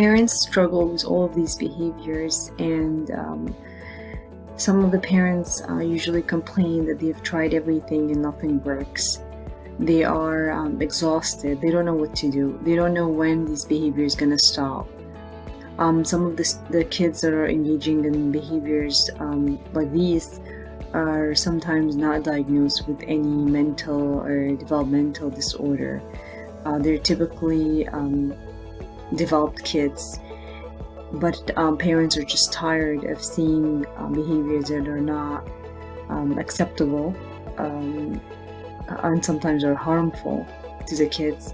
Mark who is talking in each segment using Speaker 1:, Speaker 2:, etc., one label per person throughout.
Speaker 1: Parents struggle with all of these behaviors, and some of the parents usually complain that they've tried everything and nothing works. They are exhausted. They don't know what to do. They don't know when these behaviors going to stop. Some of the kids that are engaging in behaviors like these are sometimes not diagnosed with any mental or developmental disorder. They're typically developed kids, but parents are just tired of seeing behaviors that are not acceptable and sometimes are harmful to the kids.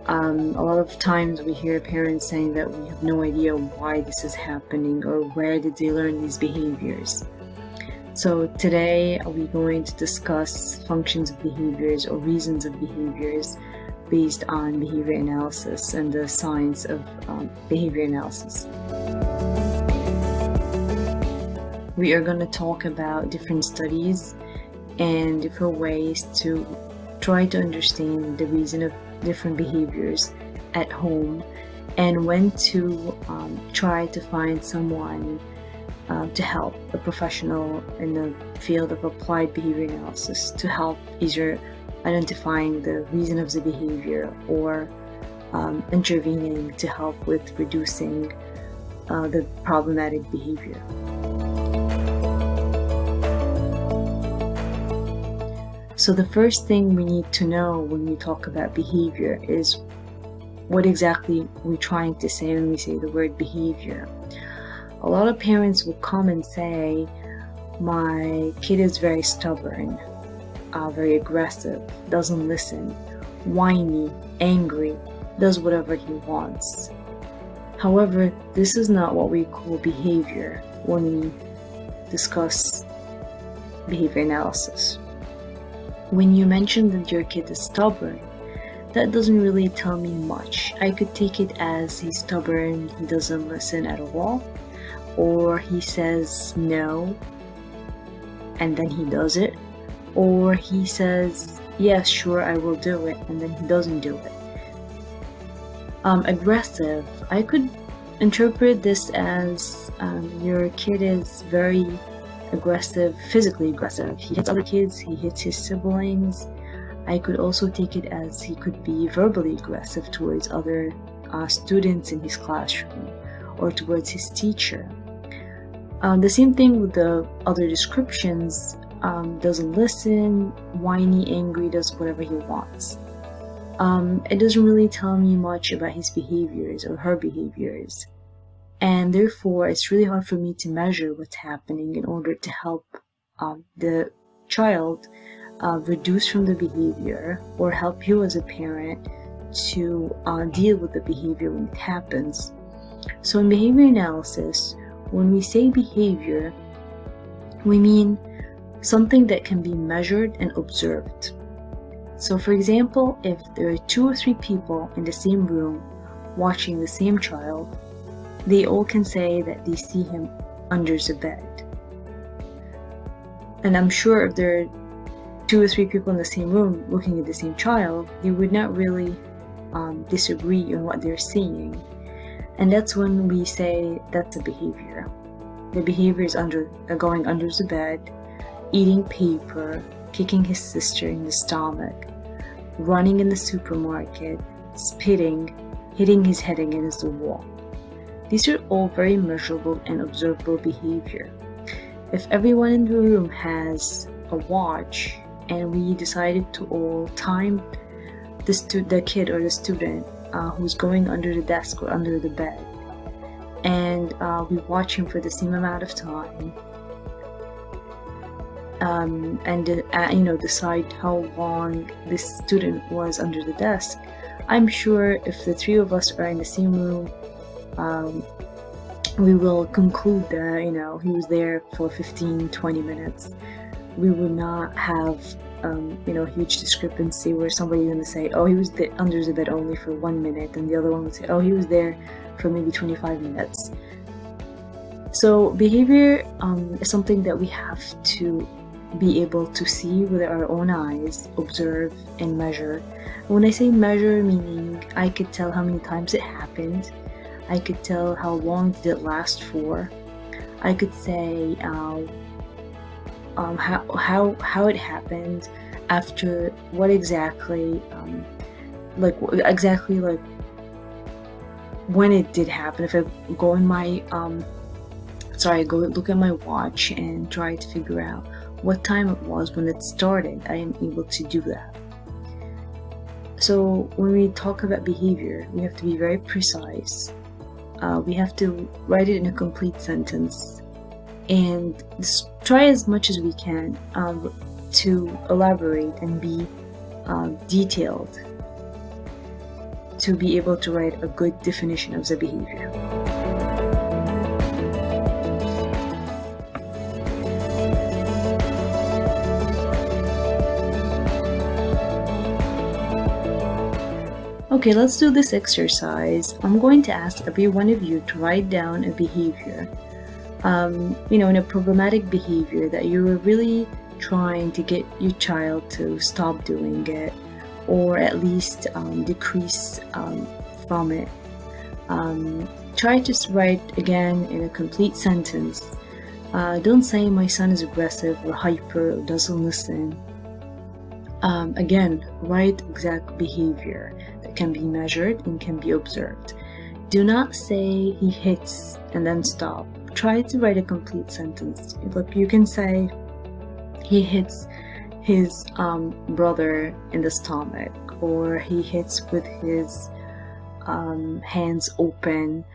Speaker 1: A lot of times we hear parents saying that we have no idea why this is happening or where did they learn these behaviors. So today we're going to discuss functions of behaviors or reasons of behaviors based on behavior analysis and the science of behavior analysis. We are going to talk about different studies and different ways to try to understand the reason of different behaviors at home, and when to try to find someone to help, a professional in the field of applied behavior analysis, to help either identifying the reason of the behavior or intervening to help with reducing the problematic behavior. So the first thing we need to know when we talk about behavior is what exactly we're trying to say when we say the word behavior. A lot of parents will come and say, my kid is very stubborn, very aggressive, doesn't listen, whiny, angry, does whatever he wants. However, this is not what we call behavior when we discuss behavior analysis. When you mention that your kid is stubborn, that doesn't really tell me much. I could take it as he's stubborn, he doesn't listen at all, or he says no and then he does it, or he says yes, sure, I will do it, and then he doesn't do it. Aggressive, I could interpret this as your kid is very aggressive, physically aggressive. He hits other kids, he hits his siblings. I could also take it as he could be verbally aggressive towards other students in his classroom or towards his teacher. The same thing with the other descriptions, doesn't listen, whiny, angry, does whatever he wants. It doesn't really tell me much about his behaviors or her behaviors. And therefore, it's really hard for me to measure what's happening in order to help the child reduce from the behavior, or help you as a parent to deal with the behavior when it happens. So in behavior analysis, when we say behavior, we mean something that can be measured and observed. So for example, if there are 2 or 3 people in the same room watching the same child, they all can say that they see him under the bed. And I'm sure if there are 2 or 3 people in the same room looking at the same child, they would not really disagree on what they're seeing. And that's when we say that's a behavior. The behavior is going under the bed, eating paper, kicking his sister in the stomach, running in the supermarket, spitting, hitting his head against the wall. These are all very measurable and observable behavior. If everyone in the room has a watch and we decided to all time the kid or the student who's going under the desk or under the bed, and we watch him for the same amount of time, and decide how long this student was under the desk, I'm sure if the 3 of us are in the same room, we will conclude that he was there for 15-20 minutes. We would not have huge discrepancy where somebody's going to say, oh, he was under the bed only for 1 minute, and the other one would say, oh, he was there for maybe 25 minutes. So behavior is something that we have to be able to see with our own eyes, observe, and measure. When I say measure, meaning I could tell how many times it happened, I could tell how long did it last for. I could say how it happened, after what exactly, like when it did happen. If I go in my go look at my watch and try to figure out what time it was when it started, I am able to do that. So when we talk about behavior, we have to be very precise. We have to write it in a complete sentence, and try as much as we can to elaborate and be detailed, to be able to write a good definition of the behavior. Okay, let's do this exercise. I'm going to ask every one of you to write down a behavior, in a problematic behavior that you were really trying to get your child to stop doing it, or at least decrease from it. Try to write again in a complete sentence. Don't say my son is aggressive or hyper or doesn't listen. Again, write exact behavior that can be measured and can be observed. Do not say he hits and then stop. Try to write a complete sentence. Look, you can say he hits his brother in the stomach, or he hits with his hands open.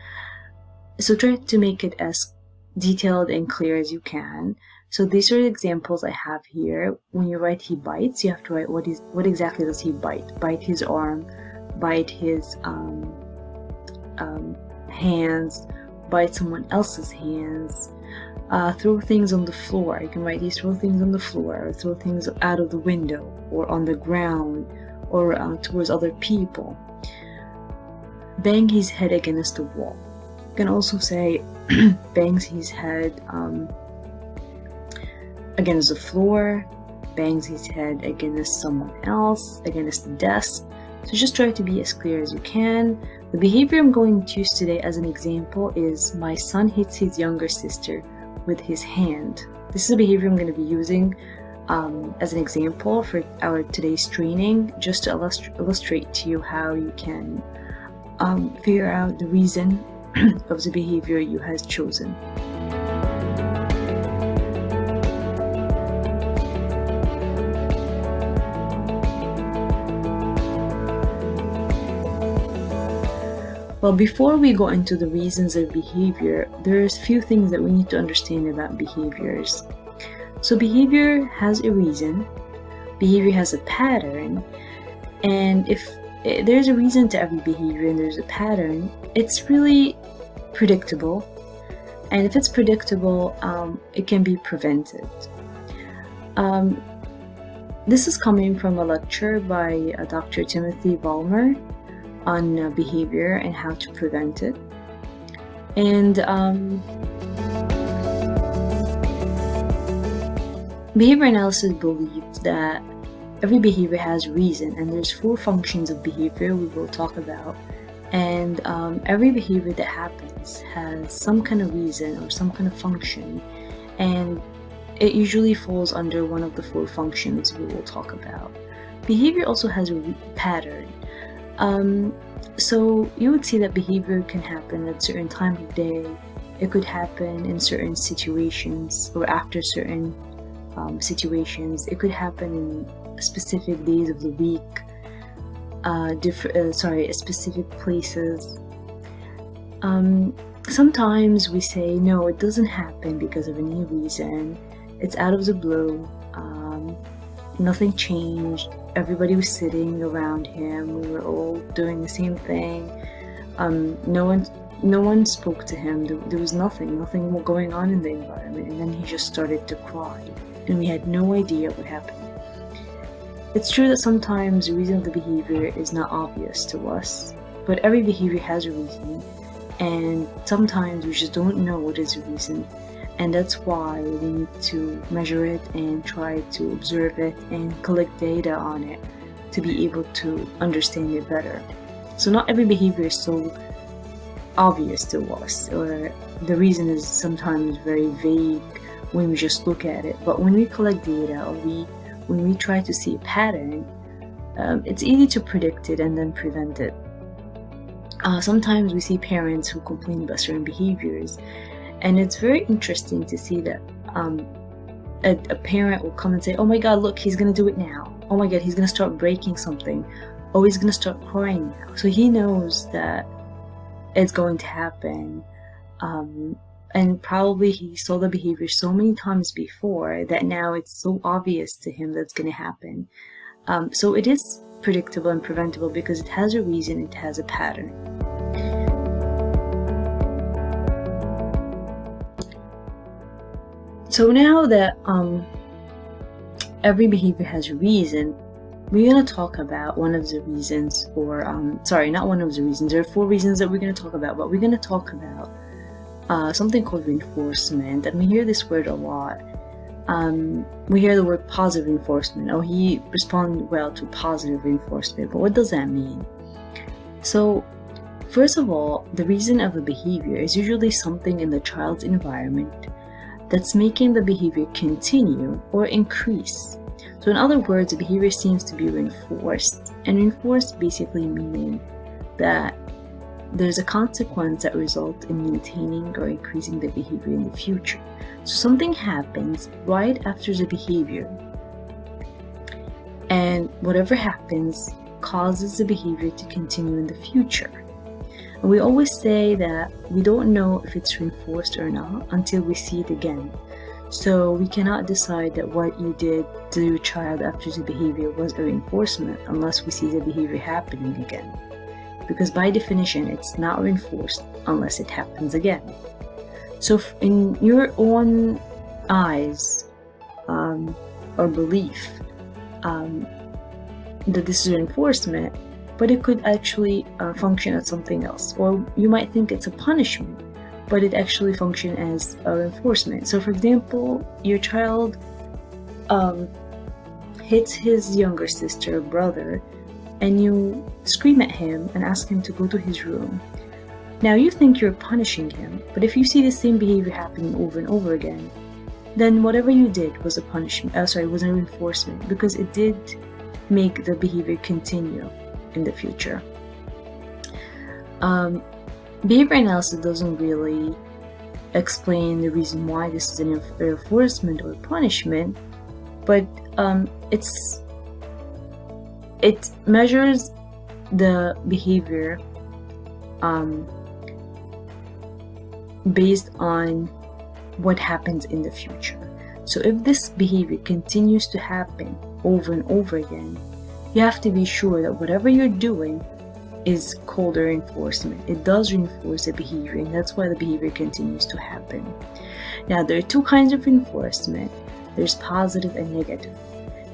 Speaker 1: So try to make it as detailed and clear as you can. So these are the examples I have here. When you write he bites, you have to write what exactly does he bite? Bite his arm, bite his hands, bite someone else's hands, throw things on the floor. You can write he throw things on the floor, or throw things out of the window, or on the ground, or towards other people. Bang his head against the wall. You can also say bangs his head against the floor, bangs his head against someone else, against the desk. So just try to be as clear as you can. The behavior I'm going to use today as an example is my son hits his younger sister with his hand. This is a behavior I'm going to be using as an example for our today's training, just to illustrate to you how you can figure out the reason of the behavior you have chosen. Well, before we go into the reasons of behavior, there's a few things that we need to understand about behaviors. So behavior has a reason, behavior has a pattern, and if there's a reason to every behavior and there's a pattern, it's really predictable. And if it's predictable, it can be prevented. This is coming from a lecture by Dr. Timothy Ballmer on behavior and how to prevent it. And behavior analysis believes that every behavior has reason, and there's 4 functions of behavior we will talk about. And every behavior that happens has some kind of reason or some kind of function, and it usually falls under one of the 4 functions we will talk about. Behavior also has a pattern. So you would see that behavior can happen at certain time of day. It could happen in certain situations or after certain situations. It could happen in specific days of the week, specific places. Sometimes we say, no, it doesn't happen because of any reason. It's out of the blue. Nothing changed. Everybody was sitting around him. We were all doing the same thing. No one spoke to him. There was nothing going on in the environment. And then he just started to cry, and we had no idea what happened. It's true that sometimes the reason of the behavior is not obvious to us, but every behavior has a reason, and sometimes we just don't know what is the reason. And that's why we need to measure it and try to observe it and collect data on it to be able to understand it better. So not every behavior is so obvious to us, or the reason is sometimes very vague when we just look at it. But when we collect data, or when we try to see a pattern, it's easy to predict it and then prevent it. Sometimes we see parents who complain about certain behaviors, and it's very interesting to see that a parent will come and say, oh my god, look, he's gonna do it now. Oh my god, he's gonna start breaking something. Oh, he's gonna start crying now. So he knows that it's going to happen, and probably he saw the behavior so many times before that now it's so obvious to him that's going to happen. So it is predictable and preventable because it has a reason, it has a pattern. So now that every behavior has a reason, we're going to talk about one of the reasons, or sorry, not one of the reasons. There are 4 reasons that we're going to talk about, but we're going to talk about something called reinforcement. And we hear this word a lot. We hear the word positive reinforcement. Oh, he responded well to positive reinforcement. But what does that mean? So, first of all, the reason of a behavior is usually something in the child's environment that's making the behavior continue or increase. So in other words, the behavior seems to be reinforced, and reinforced basically meaning that there's a consequence that results in maintaining or increasing the behavior in the future. So something happens right after the behavior, and whatever happens causes the behavior to continue in the future. And we always say that we don't know if it's reinforced or not until we see it again. So we cannot decide that what you did to your child after the behavior was a reinforcement unless we see the behavior happening again. Because by definition, it's not reinforced unless it happens again. So in your own eyes or belief that this is reinforcement, but it could actually function as something else. Or you might think it's a punishment, but it actually functions as a reinforcement. So for example, your child hits his younger sister or brother, and you scream at him and ask him to go to his room. Now you think you're punishing him, but if you see the same behavior happening over and over again, then whatever you did was a punishment. Was a reinforcement, because it did make the behavior continue in the future. Behavior analysis doesn't really explain the reason why this is an reinforcement or punishment, but it measures the behavior based on what happens in the future. So if this behavior continues to happen over and over again, you have to be sure that whatever you're doing is called a reinforcement. It does reinforce the behavior, and that's why the behavior continues to happen. Now, there are 2 kinds of reinforcement. There's positive and negative.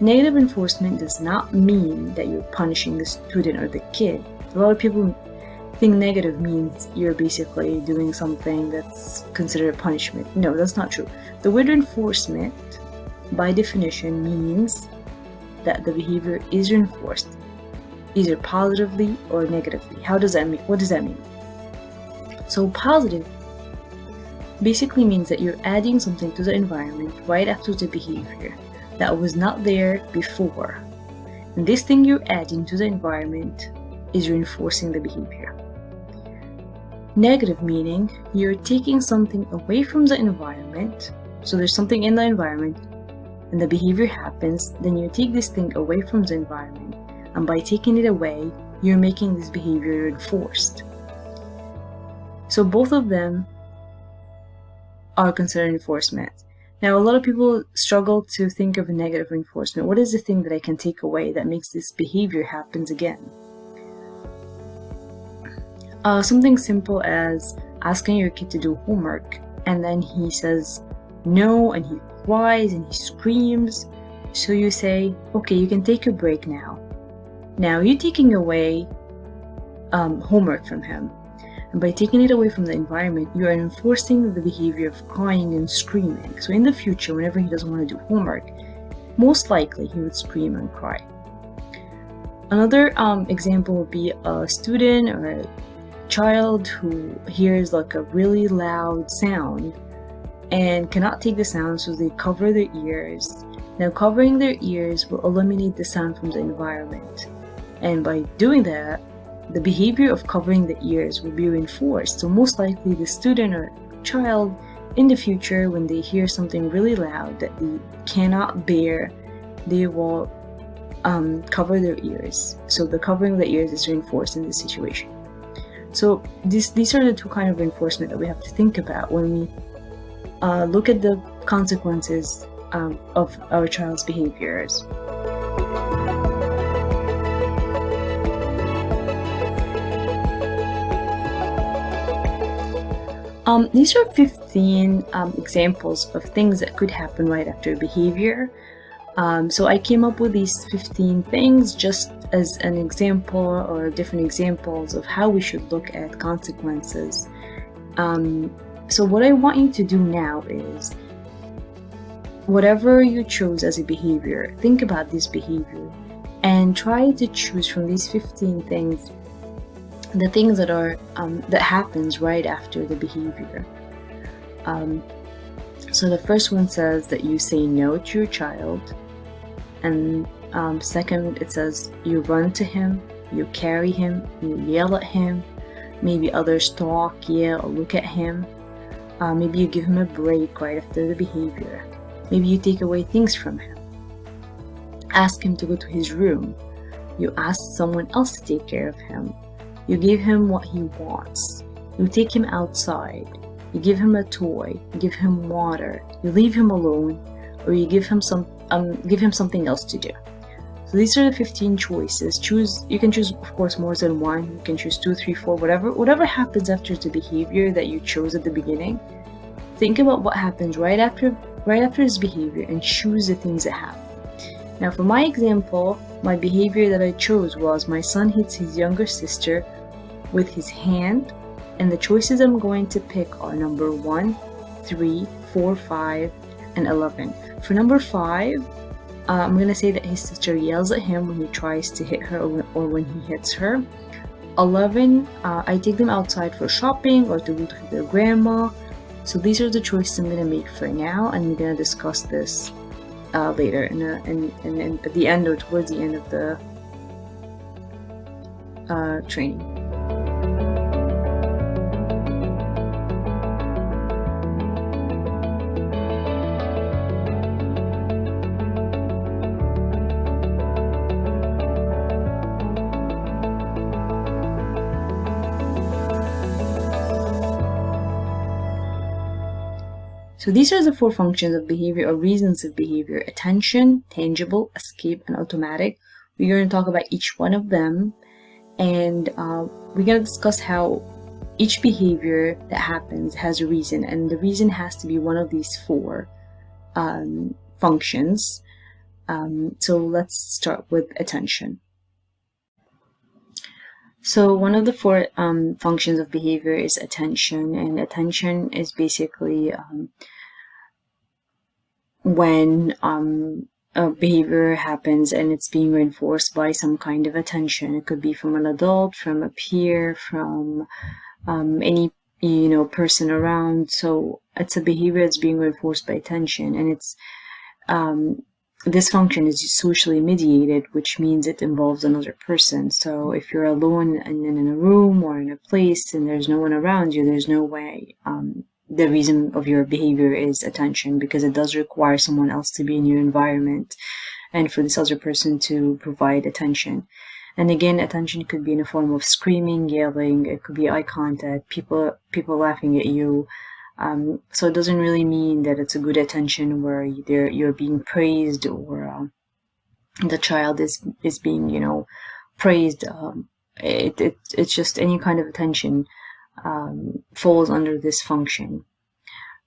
Speaker 1: Negative reinforcement does not mean that you're punishing the student or the kid. A lot of people think negative means you're basically doing something that's considered a punishment. No, that's not true. The word reinforcement, by definition, means that the behavior is reinforced, either positively or negatively. How does that mean? What does that mean? So positive basically means that you're adding something to the environment right after the behavior that was not there before. And this thing you're adding to the environment is reinforcing the behavior. Negative meaning you're taking something away from the environment. So there's something in the environment and the behavior happens, then you take this thing away from the environment, and by taking it away, you're making this behavior reinforced. So both of them are considered reinforcement. Now, a lot of people struggle to think of a negative reinforcement. What is the thing that I can take away that makes this behavior happens again? Something simple as asking your kid to do homework, and then he says no, and he cries and he screams. So you say, okay, you can take a break now. Now you're taking away homework from him. And by taking it away from the environment, you are enforcing the behavior of crying and screaming. So in the future, whenever he doesn't want to do homework, most likely he would scream and cry. Another example would be a student or child who hears like a really loud sound and cannot take the sound, so they cover their ears. Now, covering their ears will eliminate the sound from the environment. And by doing that, the behavior of covering the ears will be reinforced. So most likely the student or child in the future, when they hear something really loud that they cannot bear, they will cover their ears. So the covering the ears is reinforced in this situation. So these are the two kinds of reinforcement that we have to think about when we look at the consequences of our child's behaviors. These are 15 examples of things that could happen right after behavior. So I came up with these 15 things just as an example or different examples of how we should look at consequences. So what I want you to do now is, whatever you chose as a behavior, think about this behavior and try to choose from these 15 things the things that are that happens right after the behavior. So the first one says that you say no to your child, and second, it says you run to him, you carry him, you yell at him, maybe others talk, yell, or look at him. Maybe you give him a break right after the behavior. Maybe you take away things from him. Ask him to go to his room. You ask someone else to take care of him. You give him what he wants. You take him outside. You give him a toy. You give him water. You leave him alone, or you give him something else to do. So these are the 15 choices. You can choose, of course, more than one. You can choose 2, 3, 4, whatever happens after the behavior that you chose at the beginning. Think about what happens right after his behavior and choose the things that happen. Now, for my example, my behavior that I chose was my son hits his younger sister with his hand, and the choices I'm going to pick are number 1, 3, 4, 5, and 11. For number 5, I'm going to say that his sister yells at him when he tries to hit her or when he hits her. 11, I take them outside for shopping or to go to their grandma. So these are the choices I'm going to make for now, and I'm going to discuss this later and at the end or towards the end of the training. So these are the 4 functions of behavior or reasons of behavior: attention, tangible, escape, and automatic. We're going to talk about each one of them, and we're going to discuss how each behavior that happens has a reason, and the reason has to be one of these 4 functions. So let's start with attention. So one of the 4 functions of behavior is attention, and attention is basically when a behavior happens and it's being reinforced by some kind of attention. It could be from an adult, from a peer, from any person around. So it's a behavior that's being reinforced by attention, and it's this function is socially mediated, which means it involves another person. So if you're alone and in a room or in a place and there's no one around you, there's no way the reason of your behavior is attention, because it does require someone else to be in your environment and for this other person to provide attention. And again, attention could be in a form of screaming, yelling, it could be eye contact, people laughing at you. So it doesn't really mean that it's a good attention where you're being praised or the child is being praised. It's just any kind of attention falls under this function.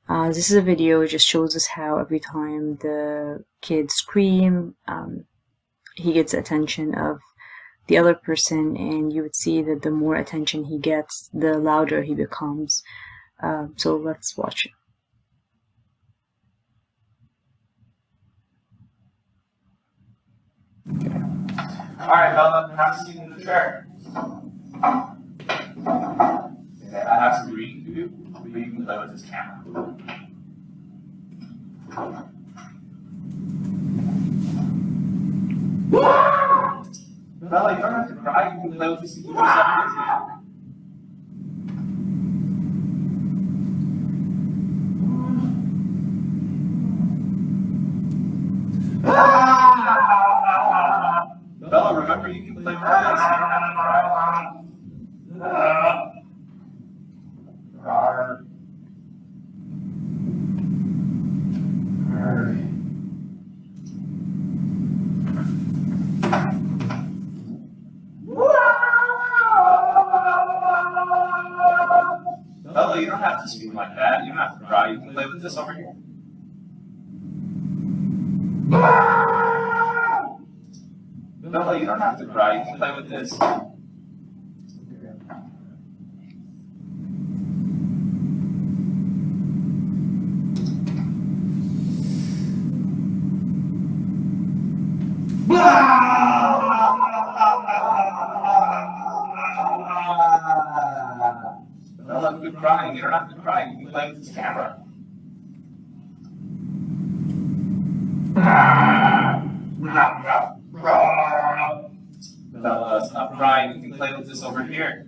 Speaker 1: This is a video. It just shows us how every time the kids scream, he gets attention of the other person, and you would see that the more attention he gets, the louder he becomes. So let's watch it.
Speaker 2: All right, Bella, have a seat in the chair. can play with this camera. Bella, you don't have to cry. You can play with this camera. Bella, remember you can play with this. Bella, you don't have to scream like that. You don't have to cry. You can play with this over here. Bella, you don't have to cry. You can play with this. Bella, quit crying. You don't have to cry. You can play with this camera. Bella, stop crying. You can play with this over here.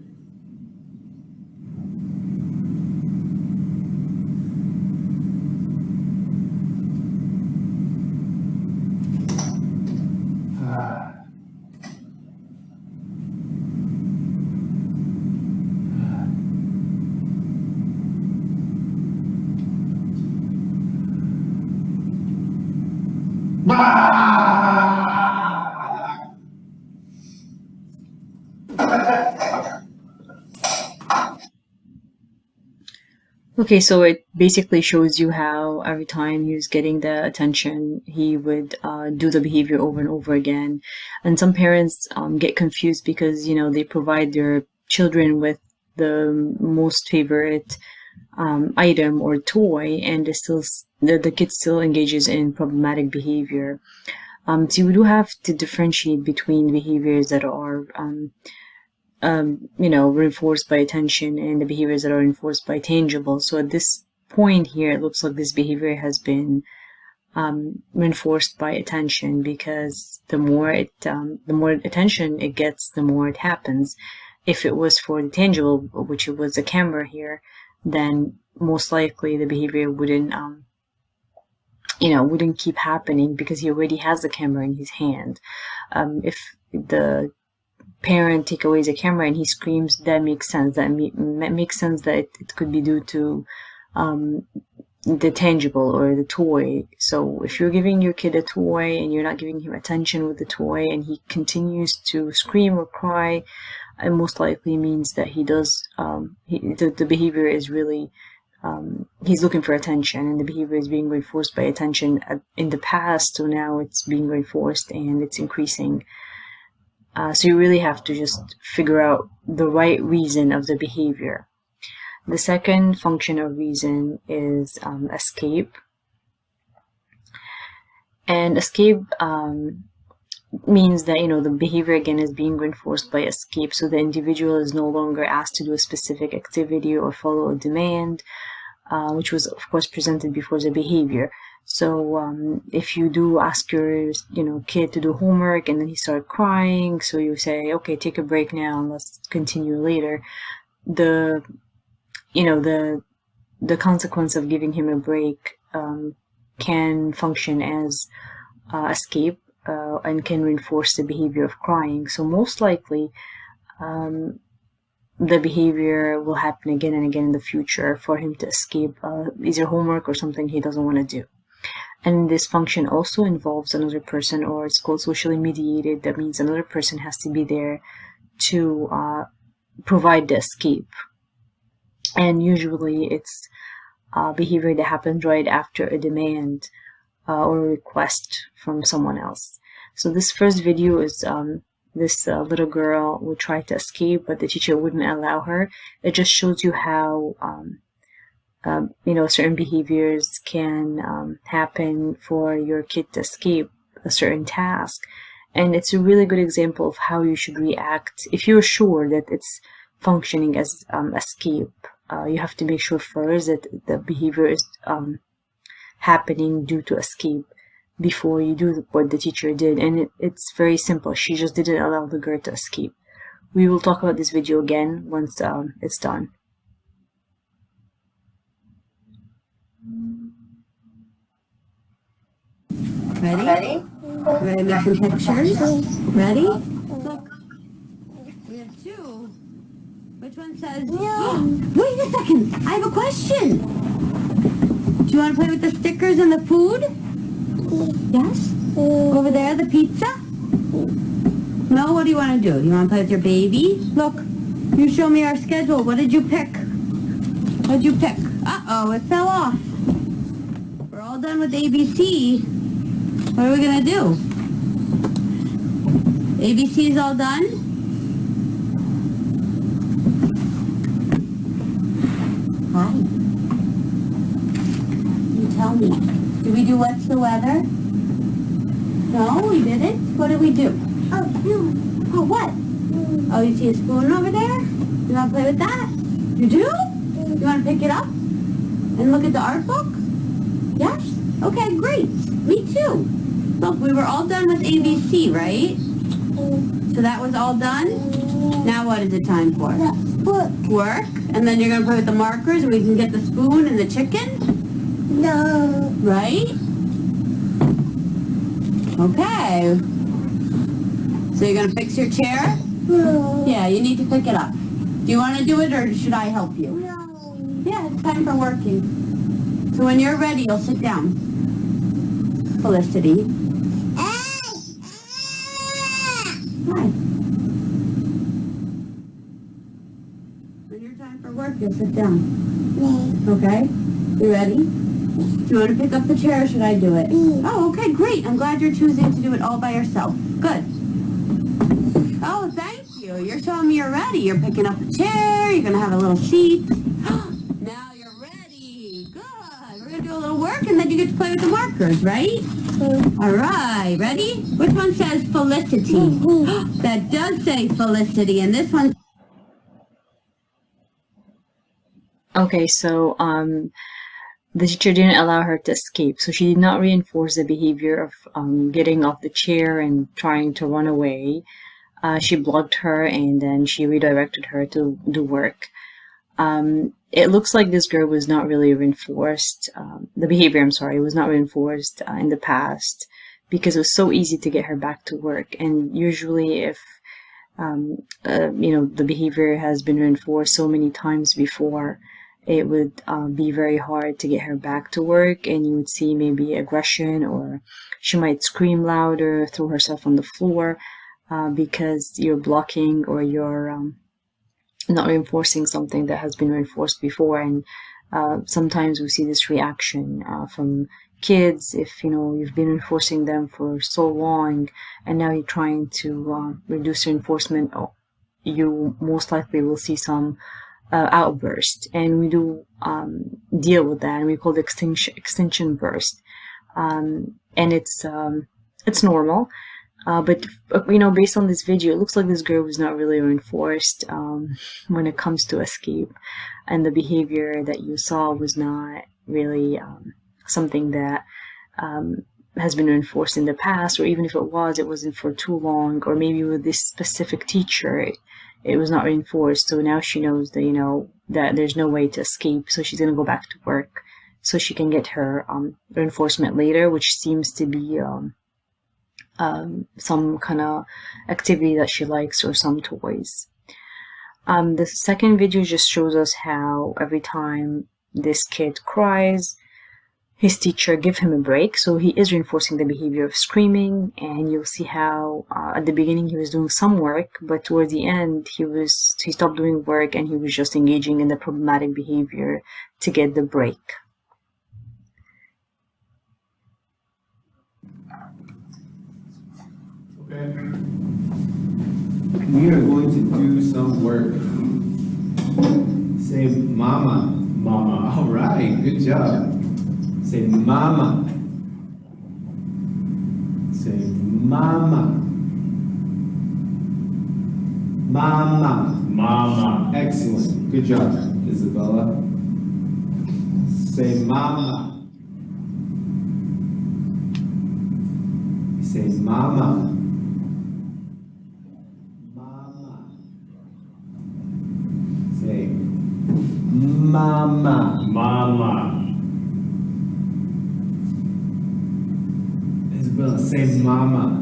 Speaker 1: Okay, so it basically shows you how every time he was getting the attention, he would do the behavior over and over again. And some parents get confused because, you know, they provide their children with the most favorite item or toy, and the kid still engages in problematic behavior. So you do have to differentiate between behaviors that are reinforced by attention and the behaviors that are reinforced by tangible. So at this point here, it looks like this behavior has been reinforced by attention, because the more attention it gets, the more it happens. If it was for the tangible, which it was the camera here, then most likely the behavior wouldn't keep happening, because he already has the camera in his hand. If the parent take away the camera and he screams, that makes sense. That makes sense that it could be due to the tangible or the toy. So if you're giving your kid a toy and you're not giving him attention with the toy, and he continues to scream or cry, it most likely means that he does the behavior is really he's looking for attention, and the behavior is being reinforced by attention in the past, so now it's being reinforced and it's increasing. So you really have to just figure out the right reason of the behavior. The second function of reason is escape. And escape means that, the behavior again is being reinforced by escape. So the individual is no longer asked to do a specific activity or follow a demand, which was of course presented before the behavior. So if you do ask your kid to do homework and then he started crying, so you say, okay, take a break now and let's continue later, the consequence of giving him a break can function as escape and can reinforce the behavior of crying. So most likely the behavior will happen again and again in the future for him to escape either homework or something he doesn't want to do. And this function also involves another person, or it's called socially mediated. That means another person has to be there to provide the escape. And usually it's behavior that happens right after a demand or a request from someone else. So this first video is this little girl would try to escape, but the teacher wouldn't allow her. It just shows you how certain behaviors can happen for your kid to escape a certain task. And it's a really good example of how you should react if you're sure that it's functioning as escape. you have to make sure first that the behavior is happening due to escape before you do what the teacher did. And it's very simple. She just didn't allow the girl to escape. We will talk about this video again once it's done.
Speaker 3: Ready? Ready to make some pictures? Ready? Look. We have two. Which one says... Wait a second! I have a question! Do you want to play with the stickers and the food? Yes? Over there, the pizza? No? What do you want to do? You want to play with your baby? Look. You show me our schedule. What did you pick? What did you pick? Uh-oh, it fell off. We're all done with ABC. What are we going to do? ABC is all done? Hi. You tell me. Did we do what's the weather? No, we didn't. What did we do? Oh, spoon. Oh, what? Oh, you see a spoon over there? You want to play with that? You do? You want to pick it up and look at the art book? Yes? Okay, great. Me too. Look, we were all done with ABC, right? So that was all done? Now what is it time for? Work. Work? And then you're going to play with the markers and we can get the spoon and the chicken? No. Right? Okay. So you're going to fix your chair? No. Yeah, you need to pick it up. Do you want to do it or should I help you? No. Yeah, it's time for working. So when you're ready, you'll sit down. Felicity. Hi. When your time for work, you'll sit down. Okay? You ready? Do you want to pick up the chair or should I do it? Oh, okay, great. I'm glad you're choosing to do it all by yourself. Good. Oh, thank you. You're showing me you're ready. You're picking up the chair. You're going to have a little seat. Now you're ready. Good. We're going to do a little work and then you get to play with the markers, right? All right. Ready? Which one says Felicity? That does say Felicity. And this one...
Speaker 1: Okay, so the teacher didn't allow her to escape, so she did not reinforce the behavior of getting off the chair and trying to run away. She blocked her and then she redirected her to do work. It looks like this girl was not really reinforced, the behavior, I'm sorry, was not reinforced in the past because it was so easy to get her back to work. And usually if, the behavior has been reinforced so many times before, it would be very hard to get her back to work, and you would see maybe aggression, or she might scream louder, throw herself on the floor, because you're blocking or you're not reinforcing something that has been reinforced before. And sometimes we see this reaction from kids if you've been reinforcing them for so long and now you're trying to reduce reinforcement. You most likely will see some outburst, and we do deal with that, and we call it extinction burst, and it's normal. But based on this video, it looks like this girl was not really reinforced when it comes to escape, and the behavior that you saw was not really something that has been reinforced in the past, or even if it wasn't for too long, or maybe with this specific teacher it was not reinforced. So now she knows that that there's no way to escape, so she's going to go back to work so she can get her reinforcement later, which seems to be some kind of activity that she likes, or some toys. The second video just shows us how every time this kid cries, his teacher give him a break. So he is reinforcing the behavior of screaming, and you'll see how at the beginning he was doing some work, but toward the end he stopped doing work and he was just engaging in the problematic behavior to get the break.
Speaker 4: Okay. We are going to do some work. Say mama. Mama. All right, good job. Say mama. Say mama. Mama.
Speaker 2: Mama.
Speaker 4: Excellent. Good job, Isabella. Say mama. Say mama. Mama. Say mama.
Speaker 2: Mama.
Speaker 4: Isabella, say mama.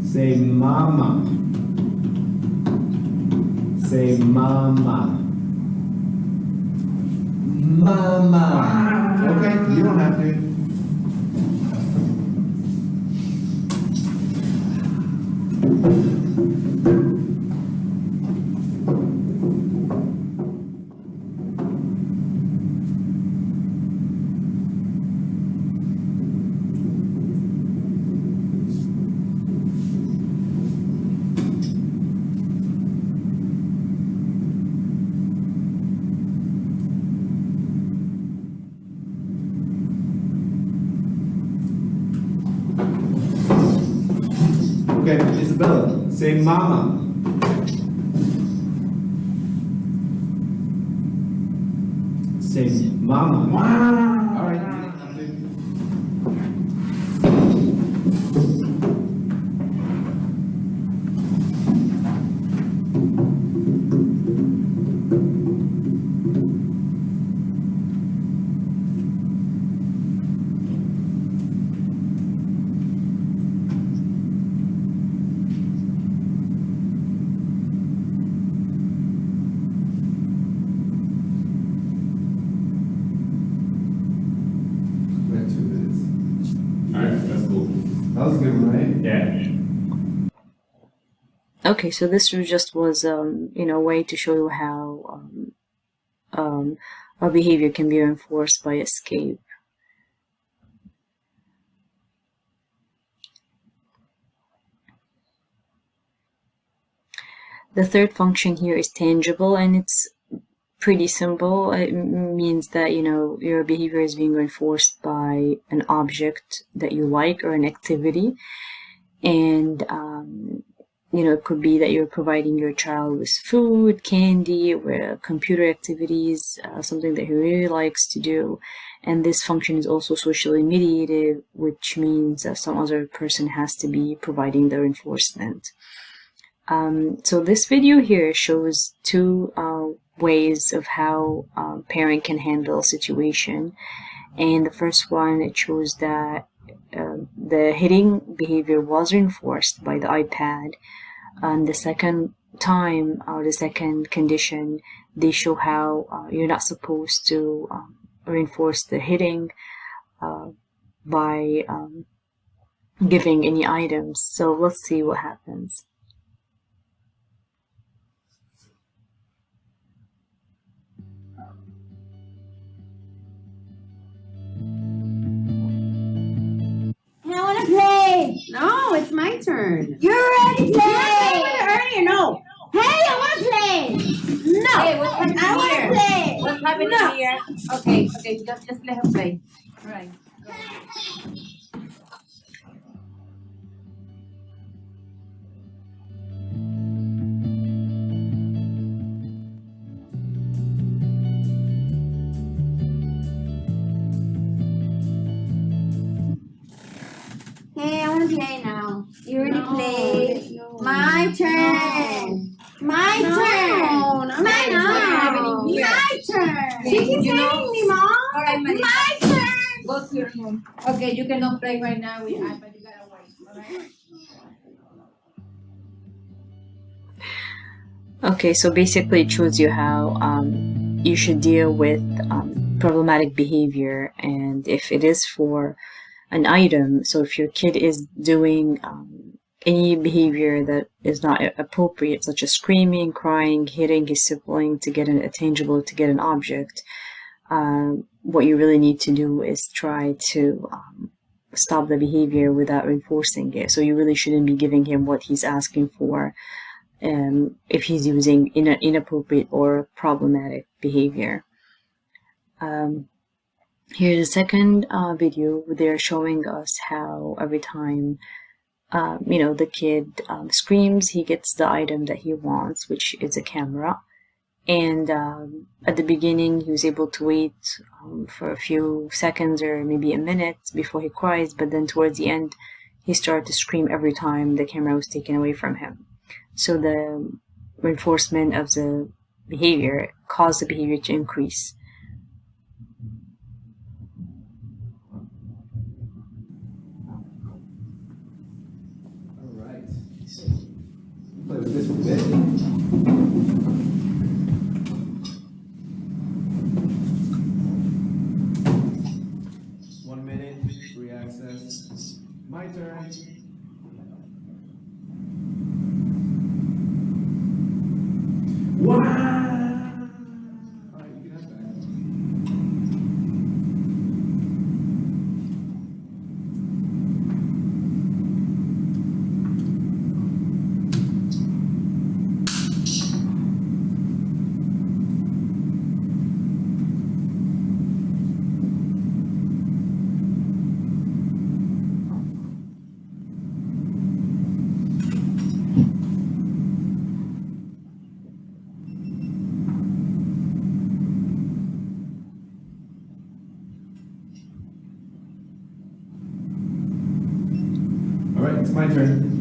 Speaker 4: Say mama. Say mama. Mama. Okay, you don't have to. Okay, Isabella, say mama. Say mama. All right, you don't have to. We have 2 minutes.
Speaker 2: Alright, that's cool.
Speaker 4: That was a good one, right?
Speaker 2: Yeah.
Speaker 1: Okay, so this just was a way to show you how our behavior can be reinforced by escape. The third function here is tangible, and it's pretty simple. It means that your behavior is being reinforced by an object that you like or an activity, and it could be that you're providing your child with food, candy, or computer activities, something that he really likes to do. And this function is also socially mediated, which means that some other person has to be providing the reinforcement. So this video here shows 2 ways of how parent can handle a situation. And the first one, it shows that the hitting behavior was reinforced by the iPad. And the second time, or the second condition, they show how you're not supposed to reinforce the hitting by giving any items. So let's see what happens.
Speaker 3: I want to play.
Speaker 5: No, it's my turn.
Speaker 3: You're ready to play.
Speaker 5: Earlier, no.
Speaker 3: Hey, I want to play. No.
Speaker 5: Hey, what's happening
Speaker 3: I want
Speaker 5: here?
Speaker 3: to play.
Speaker 5: What's happening
Speaker 3: No.
Speaker 5: here? Okay, just let her play. All right. Go.
Speaker 3: Hey, I want to play now. You ready to
Speaker 5: No,
Speaker 3: play?
Speaker 5: no.
Speaker 3: My turn. My
Speaker 5: No,
Speaker 3: turn.
Speaker 5: no,
Speaker 3: My
Speaker 5: it's not happening
Speaker 3: turn.
Speaker 5: here.
Speaker 3: My turn.
Speaker 5: Okay,
Speaker 3: She keeps
Speaker 5: you know-
Speaker 3: saying me, Mom.
Speaker 5: All right, Maria.
Speaker 3: My turn.
Speaker 5: Go to your room. Okay, you cannot play right now with iPad. You gotta wait. All right.
Speaker 1: Okay, so basically it shows you how you should deal with problematic behavior, and if it is for an item, so if your kid is doing any behavior that is not appropriate, such as screaming, crying, hitting his sibling to get a tangible, to get an object, what you really need to do is try to stop the behavior without reinforcing it. So you really shouldn't be giving him what he's asking for if he's using inappropriate or problematic behavior. Here's a second video where they're showing us how every time the kid screams, he gets the item that he wants, which is a camera. And at the beginning, he was able to wait for a few seconds or maybe a minute before he cries, but then towards the end, he started to scream every time the camera was taken away from him. So the reinforcement of the behavior caused the behavior to increase.
Speaker 4: All right. Play with this one, bit. Free access. My turn. Wow! All right, you can have that. All right, it's my turn.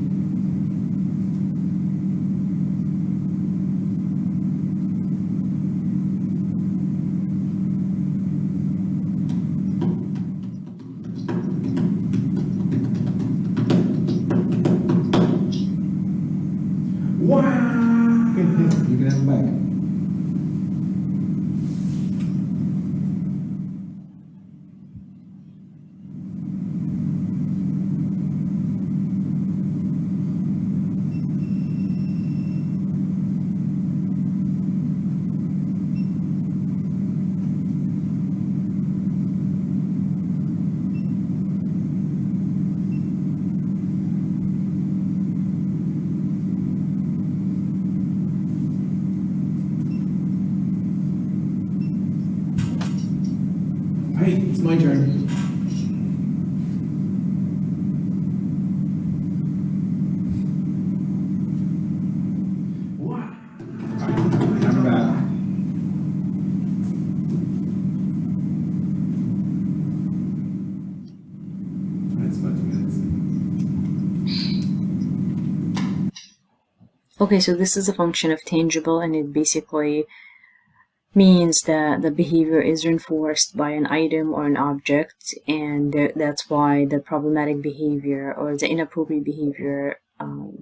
Speaker 4: Wow! You can have it back. Hey, it's my turn. Wow. I'm back. That's about 2 minutes.
Speaker 1: Okay, so this is a function of tangible, and it basically means that the behavior is reinforced by an item or an object, and that's why the problematic behavior or the inappropriate behavior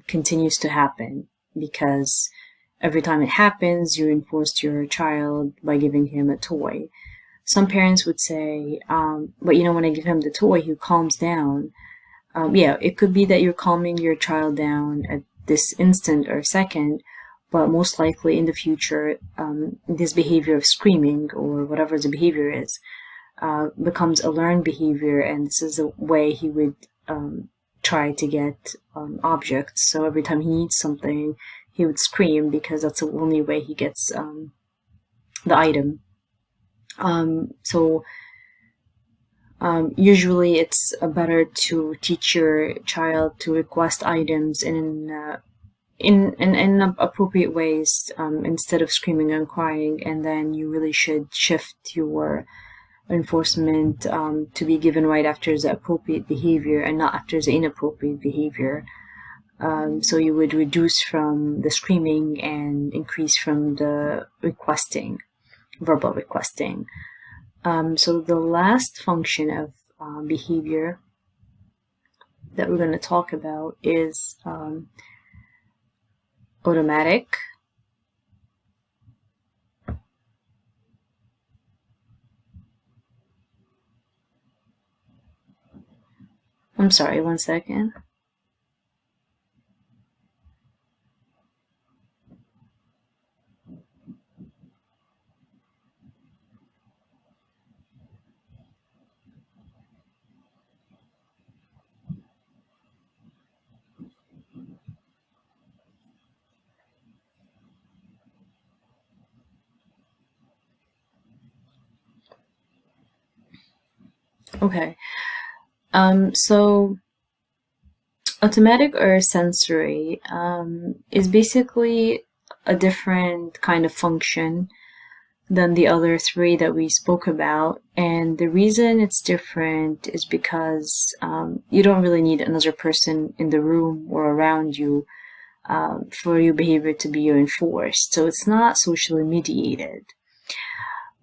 Speaker 1: continues to happen, because every time it happens, you reinforce your child by giving him a toy. Some parents would say, but when I give him the toy, he calms down. Yeah, it could be that you're calming your child down at this instant or second, but most likely in the future, this behavior of screaming or whatever the behavior is becomes a learned behavior, and this is the way he would try to get objects. So every time he needs something, he would scream because that's the only way he gets the item. Usually it's better to teach your child to request items in appropriate ways instead of screaming and crying, and then you really should shift your reinforcement to be given right after the appropriate behavior and not after the inappropriate behavior. So you would reduce from the screaming and increase from the requesting, verbal requesting. So the last function of behavior that we're going to talk about is automatic. I'm sorry, 1 second. Okay. So Automatic or sensory is basically a different kind of function than the other three that we spoke about. And the reason it's different is because you don't really need another person in the room or around you for your behavior to be reinforced. So it's not socially mediated,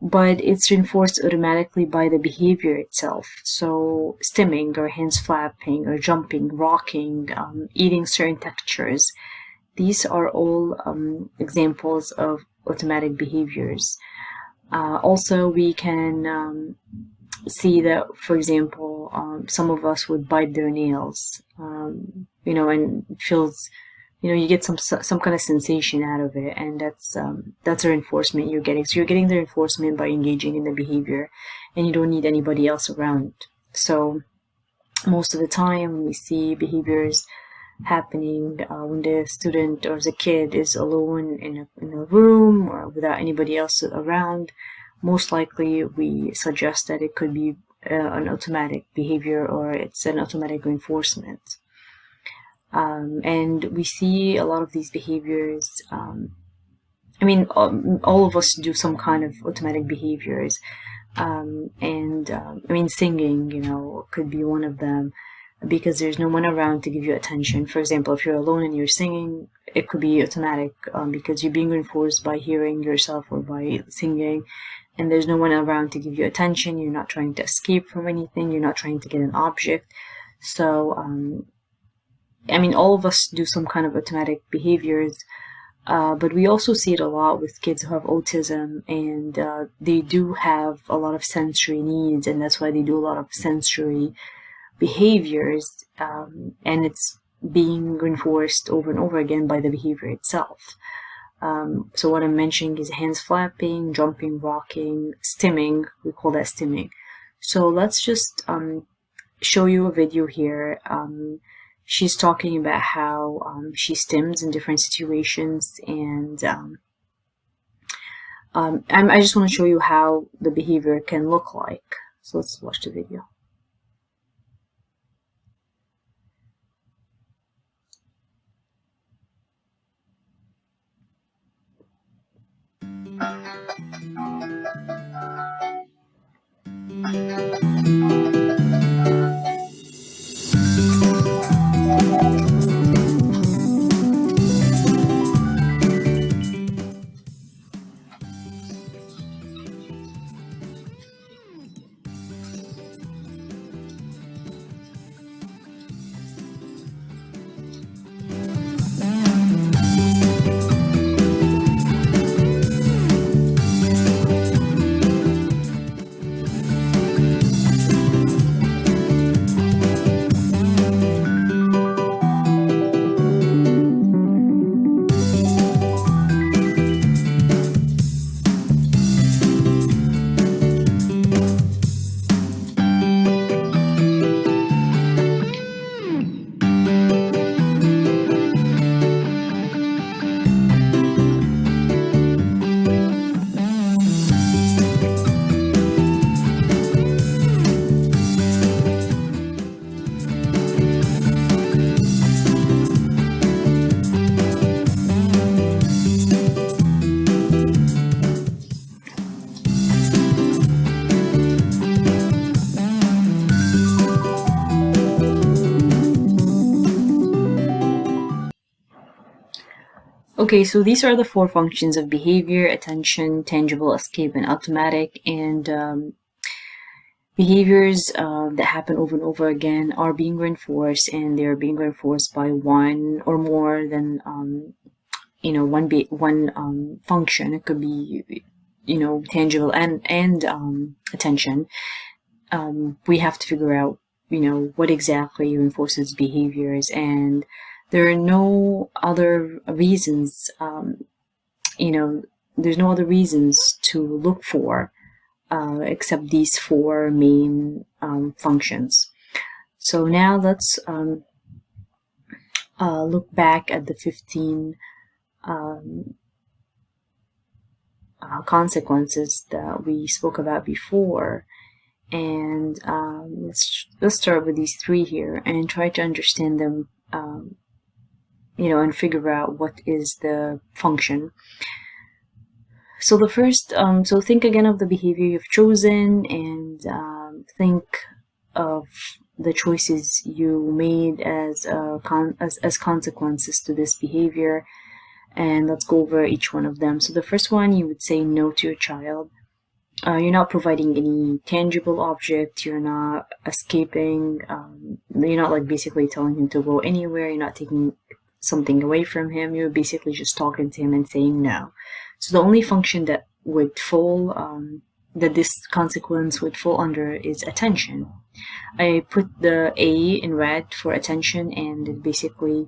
Speaker 1: but it's reinforced automatically by the behavior itself. So stimming or hands flapping or jumping, rocking, eating certain textures, these are all examples of automatic behaviors. Also, we can see that, for example, some of us would bite their nails, and it feels, you get some kind of sensation out of it, and that's a reinforcement you're getting. So you're getting the reinforcement by engaging in the behavior, and you don't need anybody else around. So most of the time, when we see behaviors happening when the student or the kid is alone in a room or without anybody else around, most likely we suggest that it could be an automatic behavior or it's an automatic reinforcement. And we see a lot of these behaviors. All of us do some kind of automatic behaviors. Singing, could be one of them, because there's no one around to give you attention. For example, if you're alone and you're singing, it could be automatic because you're being reinforced by hearing yourself or by singing, and there's no one around to give you attention. You're not trying to escape from anything. You're not trying to get an object. So, all of us do some kind of automatic behaviors, but we also see it a lot with kids who have autism, and they do have a lot of sensory needs, and that's why they do a lot of sensory behaviors, and it's being reinforced over and over again by the behavior itself. So what I'm mentioning is hands flapping, jumping, rocking, stimming. We call that stimming. So let's just show you a video here. She's talking about how she stims in different situations, and I just want to show you how the behavior can look like. So let's watch the video. Okay, so these are the four functions of behavior: attention, tangible, escape, and automatic. And behaviors that happen over and over again are being reinforced, and they're being reinforced by one or more than one function. It could be tangible and attention. We have to figure out what exactly reinforces behaviors, and there are no other reasons, there's no other reasons to look for except these four main functions. So now let's look back at the 15 consequences that we spoke about before. And let's start with these three here and try to understand them and figure out what is the function. So the first, so think again of the behavior you've chosen, and think of the choices you made as consequences to this behavior, and let's go over each one of them. So the first one, you would say no to your child. You're not providing any tangible object, you're not escaping, you're not like basically telling him to go anywhere, you're not taking something away from him, you're basically just talking to him and saying no. So the only function that would fall, that this consequence would fall under is attention. I put the A in red for attention, and basically,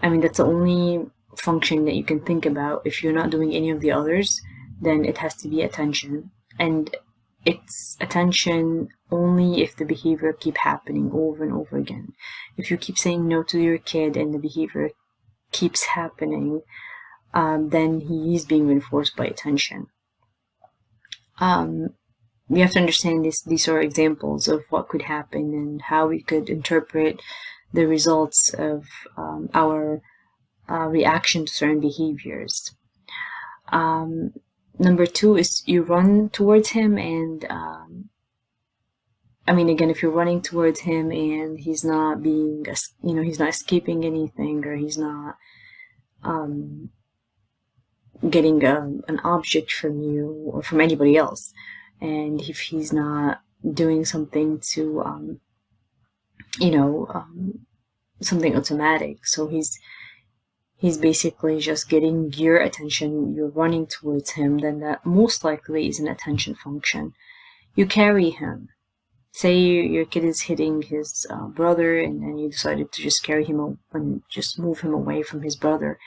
Speaker 1: that's the only function that you can think about. If you're not doing any of the others, then it has to be attention. And it's attention only if the behavior keep happening over and over again. If you keep saying no to your kid and the behavior keeps happening, then he is being reinforced by attention. We have to understand these are examples of what could happen and how we could interpret the results of our reaction to certain behaviors. Number two is you run towards him, and again, if you're running towards him and he's not being, he's not escaping anything, or he's not getting an object from you or from anybody else, and if he's not doing something to, something automatic, so he's basically just getting your attention, you're running towards him, then that most likely is an attention function. You carry him. Say your kid is hitting his brother, and then you decided to just carry him and just move him away from his brother.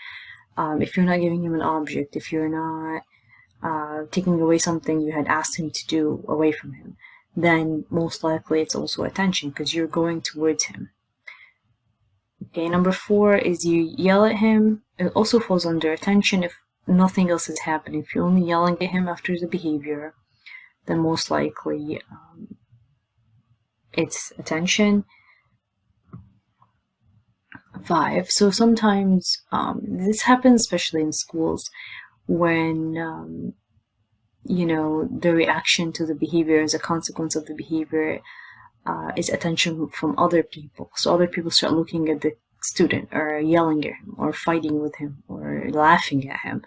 Speaker 1: If you're not giving him an object, if you're not taking away something you had asked him to do away from him, then most likely it's also attention, because you're going towards him. Okay, number four is you yell at him. It also falls under attention if nothing else is happening. If you're only yelling at him after the behavior, then most likely it's attention. 5. So sometimes this happens especially in schools when the reaction to the behavior as a consequence of the behavior is attention from other people. So other people start looking at the student, or yelling at him, or fighting with him, or laughing at him.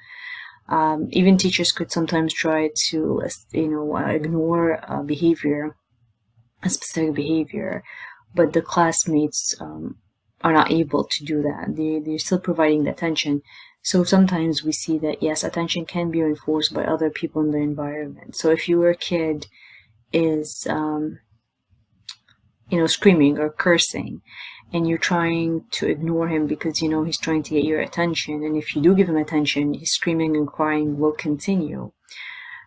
Speaker 1: Even teachers could sometimes try to ignore a specific behavior, but the classmates are not able to do that. They're still providing the attention. So sometimes we see that, yes, attention can be reinforced by other people in the environment. So if your kid is screaming or cursing, and you're trying to ignore him because he's trying to get your attention, and if you do give him attention, his screaming and crying will continue.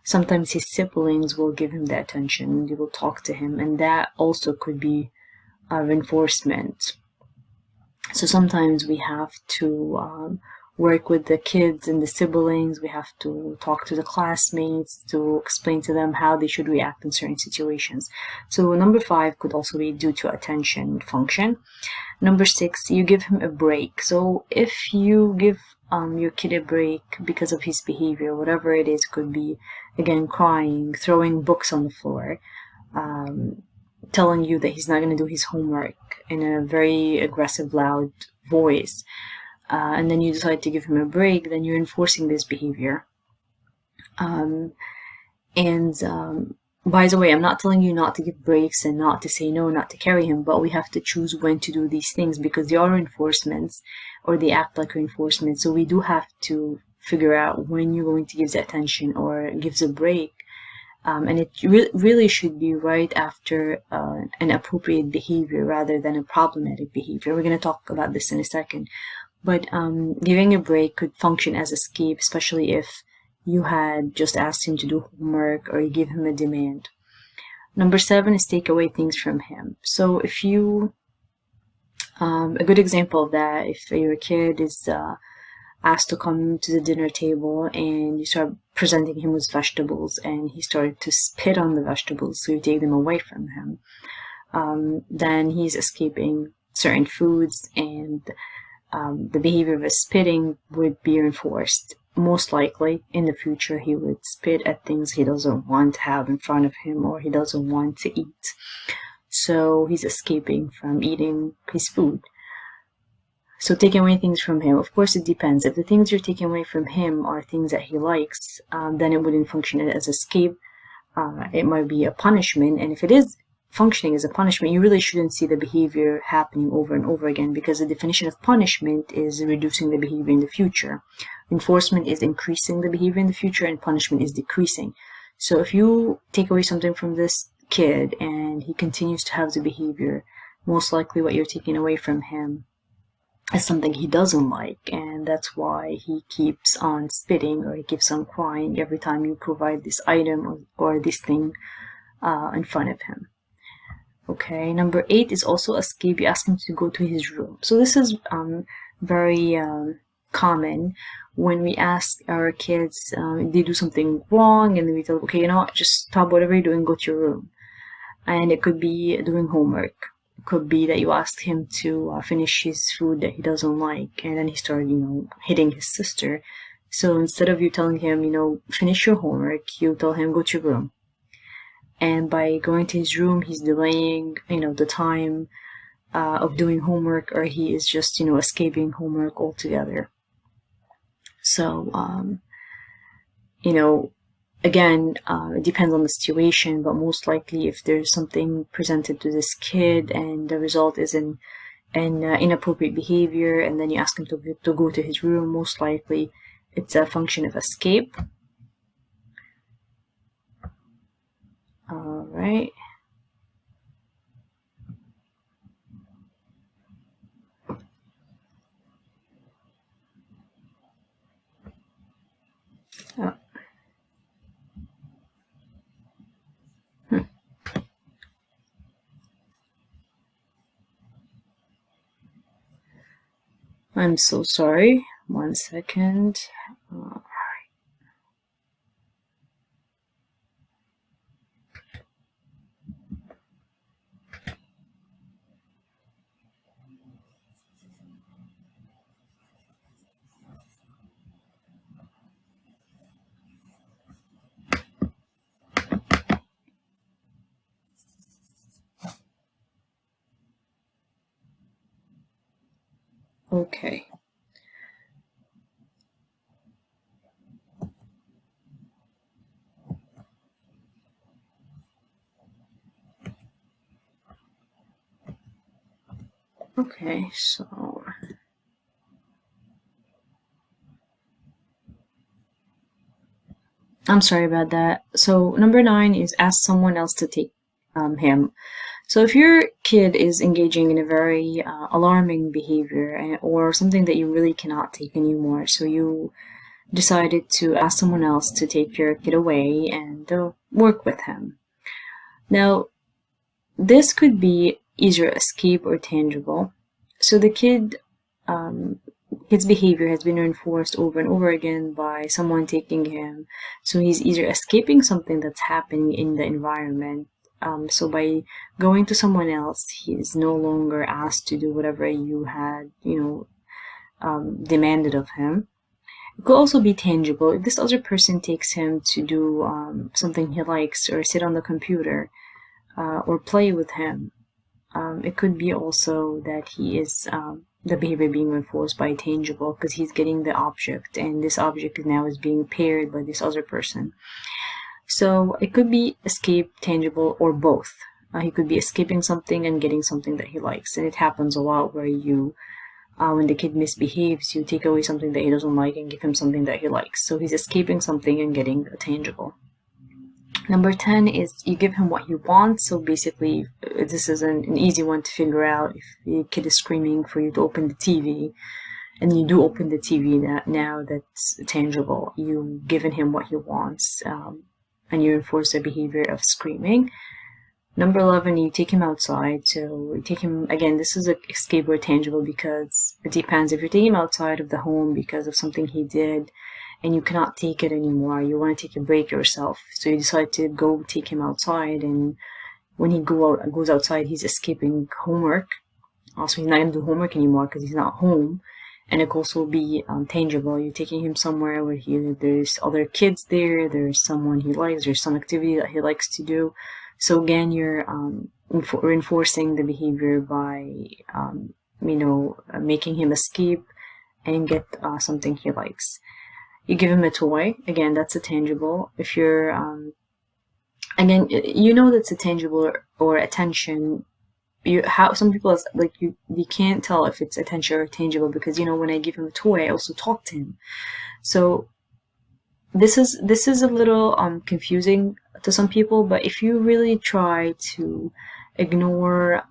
Speaker 1: Sometimes his siblings will give him the attention, they will talk to him, and that also could be reinforcement. So sometimes we have to work with the kids and the siblings. We have to talk to the classmates to explain to them how they should react in certain situations. So number 5 could also be due to attention function. Number 6, you give him a break. So if you give your kid a break because of his behavior, whatever it is, could be, again, crying, throwing books on the floor, telling you that he's not going to do his homework in a very aggressive, loud voice, and then you decide to give him a break, then you're enforcing this behavior. By the way, I'm not telling you not to give breaks and not to say no, not to carry him, but we have to choose when to do these things, because they are reinforcements, or they act like reinforcement. So we do have to figure out when you're going to give the attention or gives a break. And it really should be right after an appropriate behavior rather than a problematic behavior. We're going to talk about this in a second. But giving a break could function as escape, especially if you had just asked him to do homework or you give him a demand. Number 7 is take away things from him. So if you, a good example of that, if your kid is asked to come to the dinner table and you start presenting him with vegetables and he started to spit on the vegetables, so you take them away from him, then he's escaping certain foods, and the behavior of spitting would be reinforced. Most likely, in the future, he would spit at things he doesn't want to have in front of him or he doesn't want to eat. So he's escaping from eating his food. So taking away things from him, of course it depends. If the things you're taking away from him are things that he likes, then it wouldn't function as escape. It might be a punishment, and if it is functioning as a punishment, you really shouldn't see the behavior happening over and over again, because the definition of punishment is reducing the behavior in the future. Reinforcement is increasing the behavior in the future, and punishment is decreasing. So if you take away something from this kid and he continues to have the behavior, most likely what you're taking away from him is something he doesn't like, and that's why he keeps on spitting or he keeps on crying every time you provide this item or this thing in front of him. Okay, number 8 is also escape. You ask him to go to his room. So this is very common when we ask our kids if they do something wrong, and then we tell them, okay, you know what, just stop whatever you're doing, go to your room. And it could be doing homework. It could be that you asked him to finish his food that he doesn't like, and then he started, hitting his sister. So instead of you telling him, finish your homework, you tell him, go to your room. And by going to his room, he's delaying, the time of doing homework, or he is just, escaping homework altogether. So, again, it depends on the situation, but most likely if there's something presented to this kid and the result is an inappropriate behavior, and then you ask him to go to his room, most likely it's a function of escape. All right. I'm so sorry. 1 second. Okay. Okay, so I'm sorry about that. So number 9 is ask someone else to take him. So if your kid is engaging in a very alarming behavior or something that you really cannot take anymore, so you decided to ask someone else to take your kid away and work with him. Now, this could be either escape or tangible. So the kid's behavior has been reinforced over and over again by someone taking him. So he's either escaping something that's happening in the environment. So by going to someone else, he is no longer asked to do whatever you had, demanded of him. It could also be tangible. If this other person takes him to do something he likes, or sit on the computer, or play with him, it could be also that he is the behavior being reinforced by tangible, because he's getting the object, and this object now is being paired by this other person. So it could be escape, tangible, or both. He could be escaping something and getting something that he likes, and it happens a lot where you, when the kid misbehaves, you take away something that he doesn't like and give him something that he likes. So he's escaping something and getting a tangible. Number 10 is you give him what he wants. So basically, this is an easy one to figure out. If the kid is screaming for you to open the TV, and you do open the TV, now that's tangible. You've given him what he wants, and you enforce the behavior of screaming. Number 11, you take him outside. So you take him, again, this is an escape or tangible, because it depends. If you're taking him outside of the home because of something he did, and you cannot take it anymore, you want to take a break yourself, so you decide to go take him outside, and when he goes outside, he's escaping homework, Also, he's not going to do homework anymore because he's not home. And it could also be tangible. You're taking him somewhere where there's other kids there, there's someone he likes, there's some activity that he likes to do. So again, you're reinforcing the behavior by, making him escape and get something he likes. You give him a toy. Again, that's a tangible. If you're, again, that's a tangible or attention. Some people you can't tell if it's attention or tangible because when I give him a toy, I also talk to him. So this is a little confusing to some people, but if you really try to ignore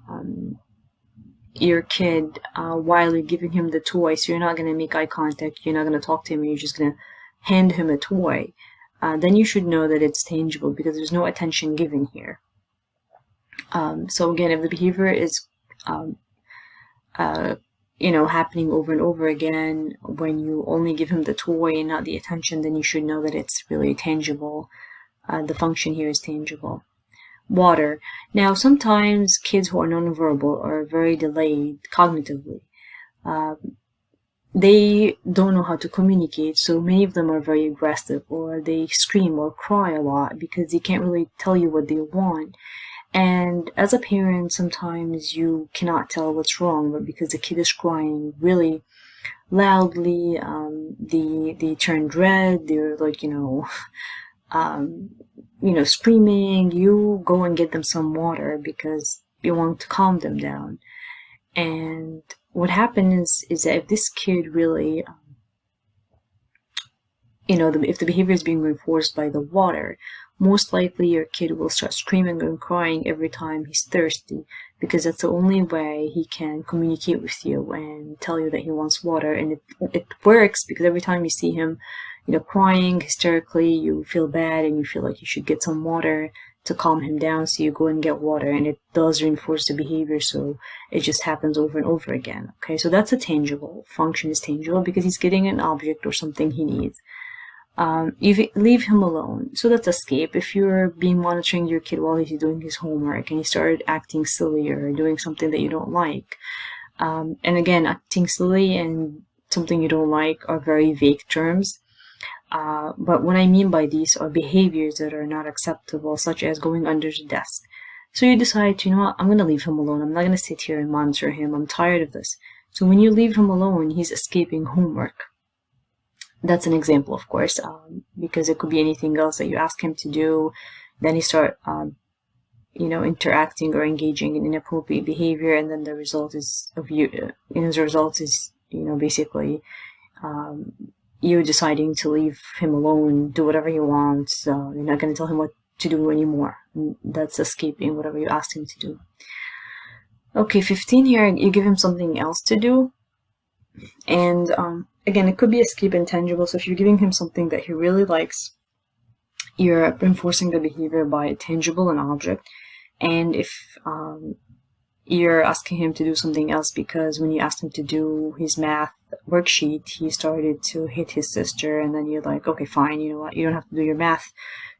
Speaker 1: your kid while you're giving him the toy, so you're not going to make eye contact, you're not going to talk to him, you're just going to hand him a toy, then you should know that it's tangible because there's no attention given here. So again, if the behavior is, happening over and over again when you only give him the toy and not the attention, then you should know that it's really tangible. The function here is tangible. Water. Now, sometimes kids who are nonverbal are very delayed cognitively. They don't know how to communicate, so many of them are very aggressive, or they scream or cry a lot because they can't really tell you what they want. And as a parent, sometimes you cannot tell what's wrong, but because the kid is crying really loudly, they turned red, they're screaming, you go and get them some water because you want to calm them down. And what happens is that if this kid really, if the behavior is being reinforced by the water, most likely your kid will start screaming and crying every time he's thirsty because that's the only way he can communicate with you and tell you that he wants water. And it works because every time you see him, crying hysterically, you feel bad and you feel like you should get some water to calm him down, so you go and get water, and it does reinforce the behavior, so it just happens over and over again. Okay, so that's a tangible. Function is tangible because he's getting an object or something he needs. You leave him alone. So that's escape. If you're monitoring your kid while he's doing his homework and he started acting silly or doing something that you don't like, and again, acting silly and something you don't like are very vague terms. But what I mean by these are behaviors that are not acceptable, such as going under the desk. So you decide, I'm going to leave him alone. I'm not going to sit here and monitor him. I'm tired of this. So when you leave him alone, he's escaping homework. That's an example, of course, because it could be anything else that you ask him to do. Then he start, interacting or engaging in inappropriate behavior, and then the result is basically you deciding to leave him alone, do whatever he wants. You're not going to tell him what to do anymore. That's escaping whatever you asked him to do. Okay, 15 here, you give him something else to do. And again, it could be escape intangible. So if you're giving him something that he really likes, you're reinforcing the behavior by tangible, an object. And if you're asking him to do something else because when you asked him to do his math worksheet, he started to hit his sister, and then you're like, okay, fine, you know what, you don't have to do your math,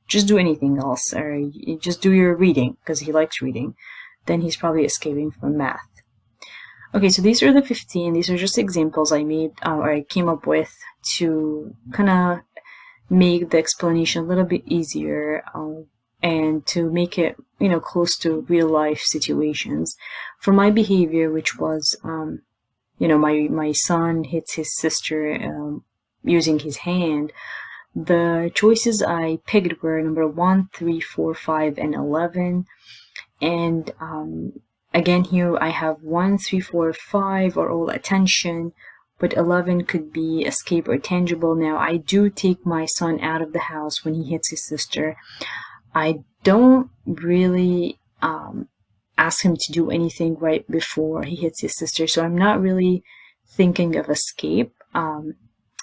Speaker 1: just do anything else, or you just do your reading because he likes reading, then he's probably escaping from math. Okay, so these are the 15. These are just examples I made or I came up with to kind of make the explanation a little bit easier and to make it, close to real life situations. For my behavior, which was, my son hits his sister using his hand, the choices I picked were number 1, 3, 4, 5, and 11. And again, here I have 1, 3, 4, 5 are all attention, but 11 could be escape or tangible. Now, I do take my son out of the house when he hits his sister. I don't really ask him to do anything right before he hits his sister, so I'm not really thinking of escape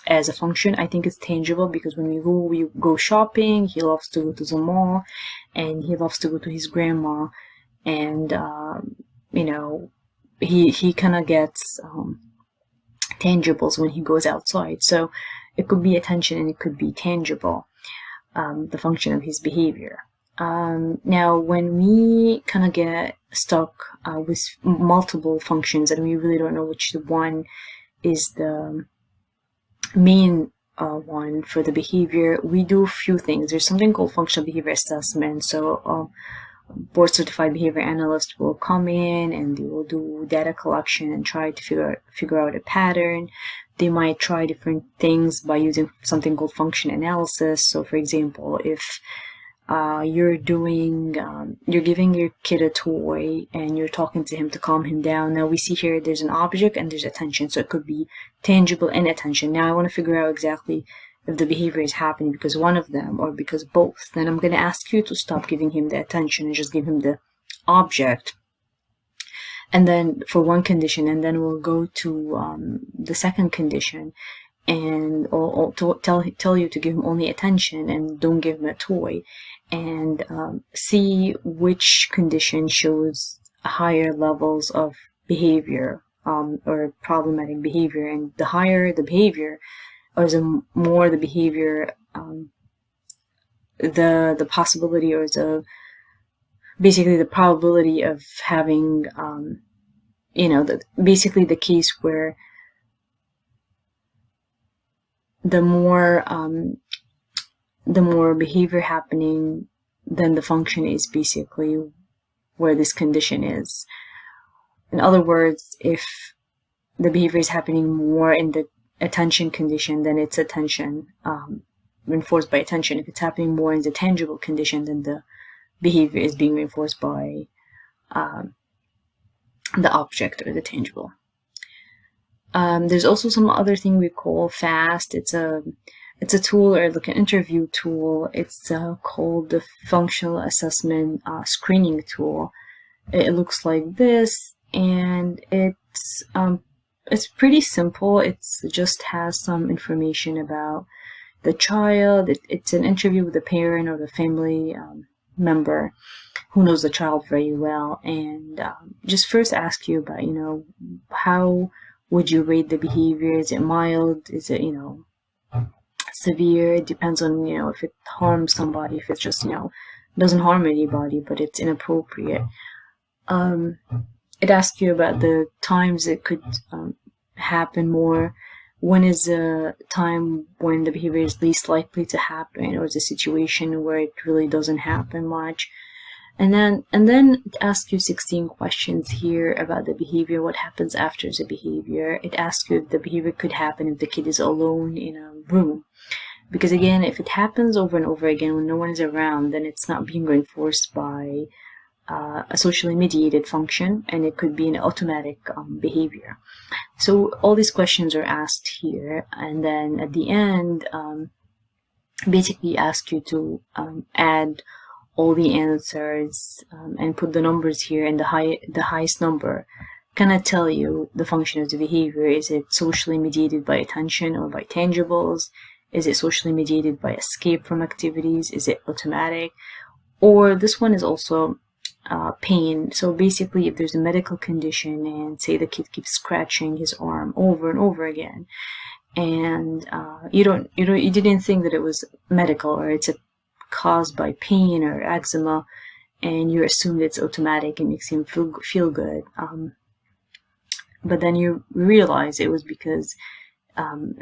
Speaker 1: as a function. I think it's tangible because when we go shopping, he loves to go to the mall, and he loves to go to his grandma, and he kind of gets tangibles when he goes outside. So it could be attention and it could be tangible, the function of his behavior. Now, when we kind of get stuck with multiple functions, and we really don't know which one is the main one for the behavior, we do a few things. There's something called functional behavior assessment. So board certified behavior analyst will come in and they will do data collection and try to figure out a pattern. They might try different things by using something called function analysis. So for example, if you're giving your kid a toy and you're talking to him to calm him down. Now we see here there's an object and there's attention, so it could be tangible and attention. Now I want to figure out exactly if the behavior is happening because one of them or because both. Then I'm going to ask you to stop giving him the attention and just give him the object. And then for one condition, and then we'll go to the second condition, and or to tell you to give him only attention and don't give him a toy, and see which condition shows higher levels of behavior or problematic behavior. And the higher the behavior, or the more the behavior, the possibility or basically the probability of having basically the case where the more behavior happening, then the function is basically where this condition is. In other words, if the behavior is happening more in the attention condition, then it's attention, reinforced by attention. If it's happening more in the tangible condition, then the behavior is being reinforced by the object or the tangible. There's also some other thing we call FAST. It's a tool, or like an interview tool. It's called the Functional Assessment Screening Tool. It looks like this, and it's pretty simple. It just has some information about the child. It's an interview with the parent or the family member who knows the child very well, and just first ask you about, how would you rate the behavior? Is it mild? Is it, severe? It depends on, if it harms somebody, if it's just, doesn't harm anybody, but it's inappropriate. It asks you about the times it could happen more. When is the time when the behavior is least likely to happen, or is a situation where it really doesn't happen much? And then it asks you 16 questions here about the behavior, what happens after the behavior. It asks you if the behavior could happen if the kid is alone in a room. Because again, if it happens over and over again when no one is around, then it's not being reinforced by a socially mediated function, and it could be an automatic behavior. So all these questions are asked here, and then at the end, basically ask you to add all the answers and put the numbers here, and the highest number cannot tell you the function of the behavior. Is it socially mediated by attention or by tangibles? Is it socially mediated by escape from activities? Is it automatic? Or this one is also pain. So basically, if there's a medical condition, and say the kid keeps scratching his arm over and over again, and you didn't think that it was medical, or it's caused by pain or eczema, and you assume it's automatic and makes him feel good, but then you realize it was because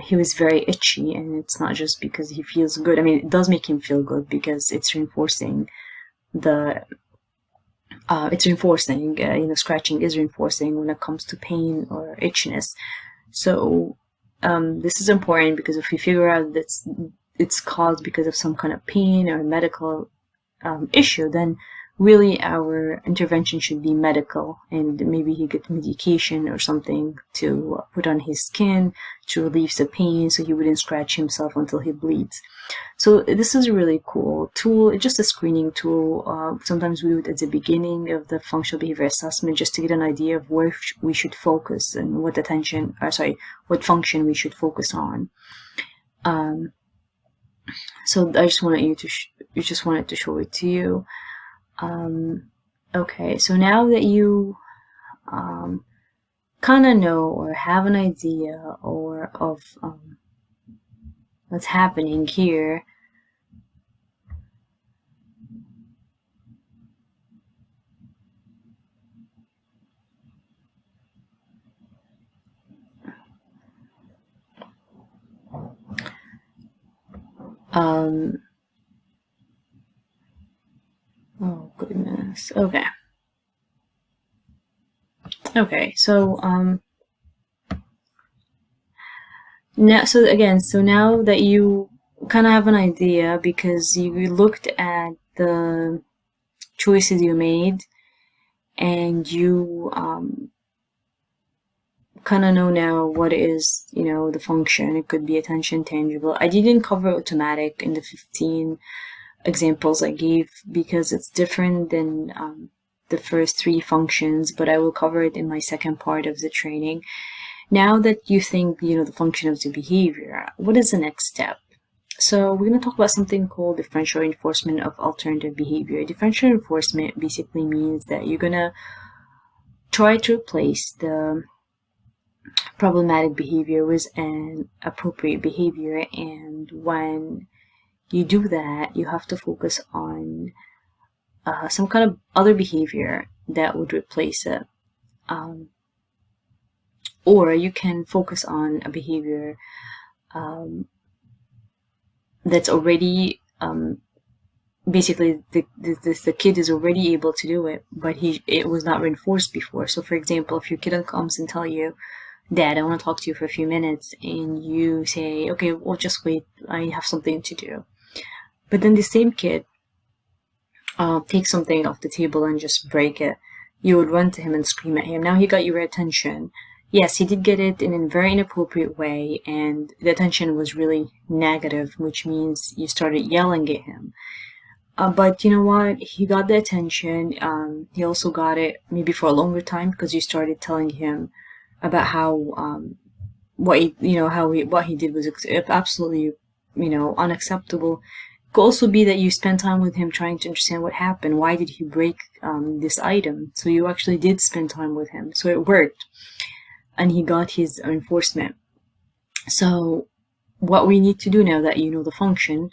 Speaker 1: he was very itchy, and it's not just because he feels good. I mean, it does make him feel good because it's reinforcing scratching is reinforcing when it comes to pain or itchiness. So this is important, because if we figure out that it's caused because of some kind of pain or medical issue, then really our intervention should be medical, and maybe he get medication or something to put on his skin to relieve the pain, so he wouldn't scratch himself until he bleeds. So this is a really cool tool. It's just a screening tool. Sometimes we do it at the beginning of the functional behavior assessment, just to get an idea of where we should focus and what function we should focus on. So I just wanted to show it to you. Okay, so now that you kind of know or have an idea of what's happening here, Oh goodness. Okay, so now that you kind of have an idea, because you looked at the choices you made, and you kind of know now what is, the function. It could be attention, tangible. I didn't cover automatic in the 15 examples I gave because it's different than the first 3 functions, but I will cover it in my second part of the training. Now that you think, the function of the behavior, what is the next step? So we're going to talk about something called differential reinforcement of alternative behavior. Differential reinforcement basically means that you're going to try to replace the problematic behavior with an appropriate behavior, and when you do that, you have to focus on some kind of other behavior that would replace it. Or you can focus on a behavior that's already basically the kid is already able to do it, but it was not reinforced before. So for example, if your kid comes and tell you, Dad, I want to talk to you for a few minutes, and you say, okay, well, just wait, I have something to do. But then the same kid takes something off the table and just break it. You would run to him and scream at him. Now he got your attention. Yes, he did get it in a very inappropriate way, and the attention was really negative, which means you started yelling at him. But you know what? He got the attention. He also got it maybe for a longer time because you started telling him about how what he did was absolutely unacceptable. It could also be that you spent time with him trying to understand what happened. Why did he break this item? So you actually did spend time with him. So it worked, and he got his reinforcement. So what we need to do now that you know the function,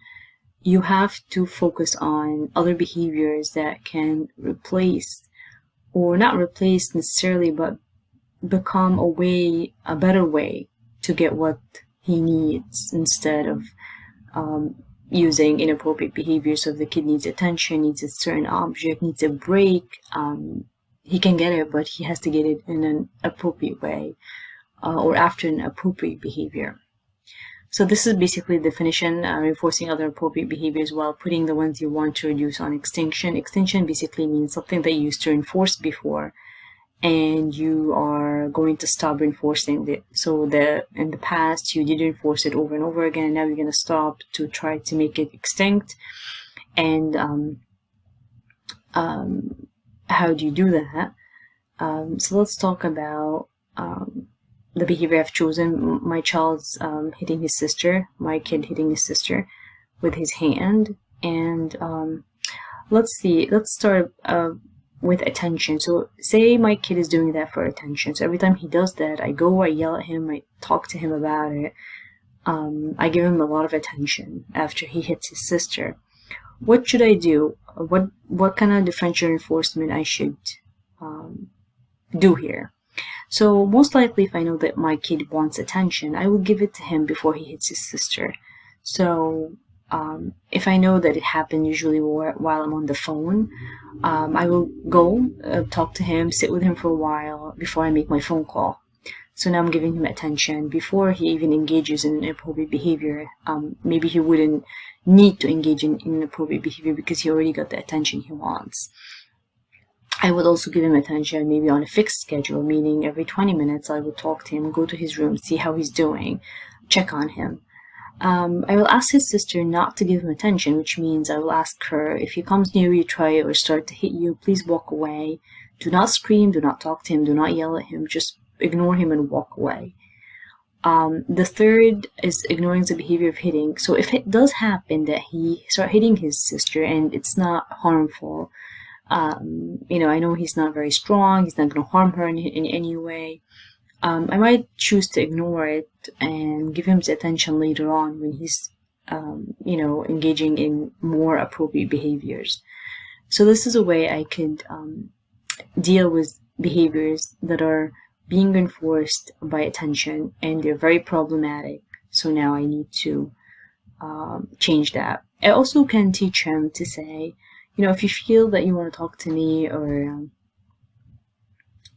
Speaker 1: you have to focus on other behaviors that can replace, or not replace necessarily, but become a better way to get what he needs, instead of using inappropriate behavior. So if the kid needs attention, needs a certain object, needs a break, he can get it, but he has to get it in an appropriate way, or after an appropriate behavior. So this is basically the definition, reinforcing other appropriate behaviors while putting the ones you want to reduce on extinction. Extinction basically means something that you used to reinforce before, and you are going to stop reinforcing it. So in the past you did reinforce it over and over again, and now you're going to stop to try to make it extinct. And how do you do that? So let's talk about the behavior I've chosen. My child's hitting his sister, my kid hitting his sister with his hand. And let's start with attention. So say my kid is doing that for attention. So every time he does that, I yell at him, I talk to him about it. I give him a lot of attention after he hits his sister. What should I do? What kind of differential reinforcement I should do here? So most likely, if I know that my kid wants attention, I will give it to him before he hits his sister. So if I know that it happened usually while I'm on the phone, I will go talk to him, sit with him for a while before I make my phone call. So now I'm giving him attention before he even engages in inappropriate behavior. Maybe he wouldn't need to engage in inappropriate behavior because he already got the attention he wants. I would also give him attention maybe on a fixed schedule, meaning every 20 minutes I would talk to him, go to his room, see how he's doing, check on him. I will ask his sister not to give him attention, which means I will ask her, if he comes near you, try or start to hit you, please walk away. Do not scream, do not talk to him, do not yell at him, just ignore him and walk away. The third is ignoring the behavior of hitting. So if it does happen that he start hitting his sister and it's not harmful, I know he's not very strong, he's not going to harm her in any way, I might choose to ignore it and give him the attention later on when he's, engaging in more appropriate behaviors. So this is a way I could deal with behaviors that are being reinforced by attention and they're very problematic. So now I need to change that. I also can teach him to say, if you feel that you want to talk to me, or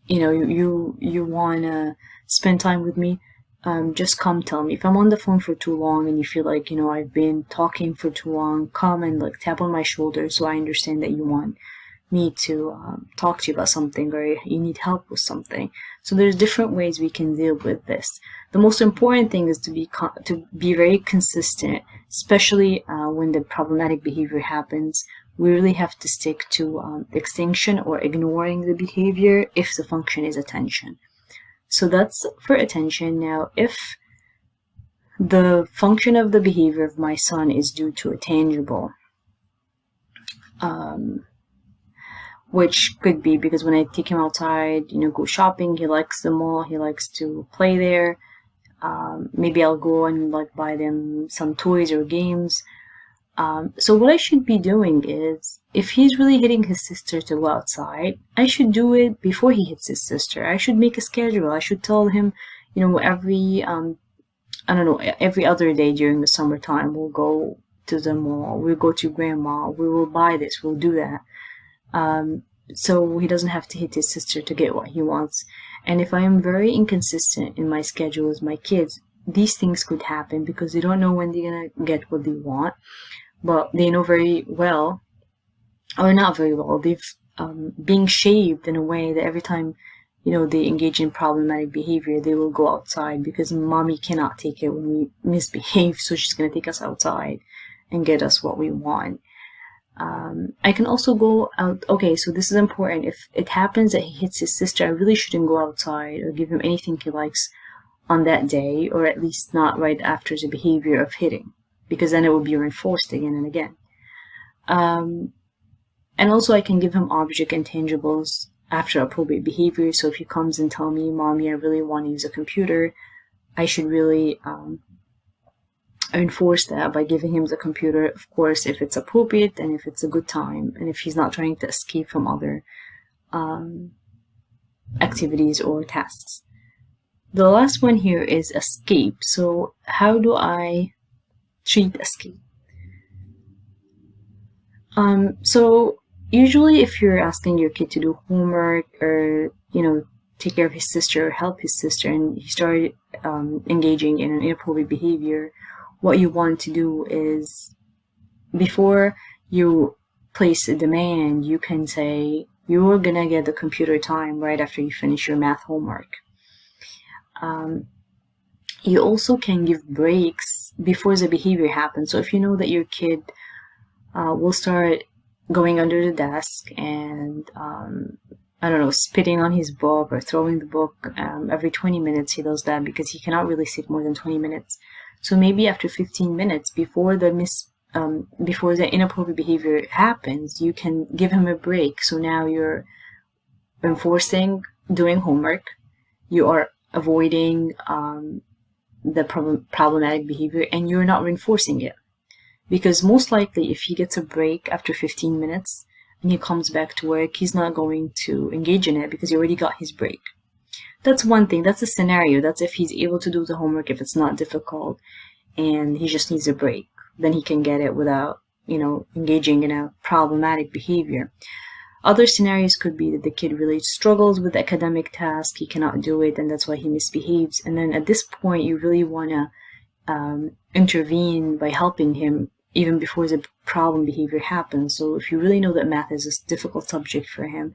Speaker 1: you want to spend time with me, just come tell me. If I'm on the phone for too long and you feel like, I've been talking for too long, come and like tap on my shoulder so I understand that you want me to talk to you about something, or you need help with something. So there's different ways we can deal with this. The most important thing is to be very consistent, especially when the problematic behavior happens. We really have to stick to extinction or ignoring the behavior if the function is attention. So that's for attention. Now, if the function of the behavior of my son is due to a tangible, which could be because when I take him outside, go shopping, he likes the mall, he likes to play there. Maybe I'll go and like buy them some toys or games. So what I should be doing is, if he's really hitting his sister to go outside, I should do it before he hits his sister. I should make a schedule. I should tell him, every other day during the summertime, we'll go to the mall, we'll go to grandma, we will buy this, we'll do that. So he doesn't have to hit his sister to get what he wants. And if I am very inconsistent in my schedule with my kids, these things could happen because they don't know when they're gonna get what they want. But they know very well, or not very well, they've being shaped in a way that every time, they engage in problematic behavior, they will go outside because mommy cannot take it when we misbehave, so she's going to take us outside and get us what we want. I can also go out. Okay, so this is important. If it happens that he hits his sister, I really shouldn't go outside or give him anything he likes on that day, or at least not right after the behavior of hitting, because then it will be reinforced again and again. And also I can give him object intangibles after appropriate behavior. So if he comes and tell me, Mommy, I really want to use a computer, I should really enforce that by giving him the computer, of course, if it's appropriate and if it's a good time, and if he's not trying to escape from other activities or tasks. The last one here is escape. So how do I treat escape? So usually if you're asking your kid to do homework, or take care of his sister or help his sister, and he started engaging in an inappropriate behavior, what you want to do is, before you place a demand, you can say, you're gonna get the computer time right after you finish your math homework. You also can give breaks before the behavior happens. So if you know that your kid will start going under the desk and spitting on his book or throwing the book every 20 minutes, he does that because he cannot really sit more than 20 minutes. So maybe after 15 minutes, before the inappropriate behavior happens, you can give him a break. So now you're enforcing doing homework, you are avoiding the problematic behavior, and you're not reinforcing it. Because most likely, if he gets a break after 15 minutes and he comes back to work, he's not going to engage in it because he already got his break. That's one thing. That's a scenario. That's if he's able to do the homework, if it's not difficult, and he just needs a break. Then he can get it without, engaging in a problematic behavior. Other scenarios could be that the kid really struggles with the academic task, he cannot do it, and that's why he misbehaves. And then at this point, you really want to intervene by helping him even before the problem behavior happens. So if you really know that math is a difficult subject for him,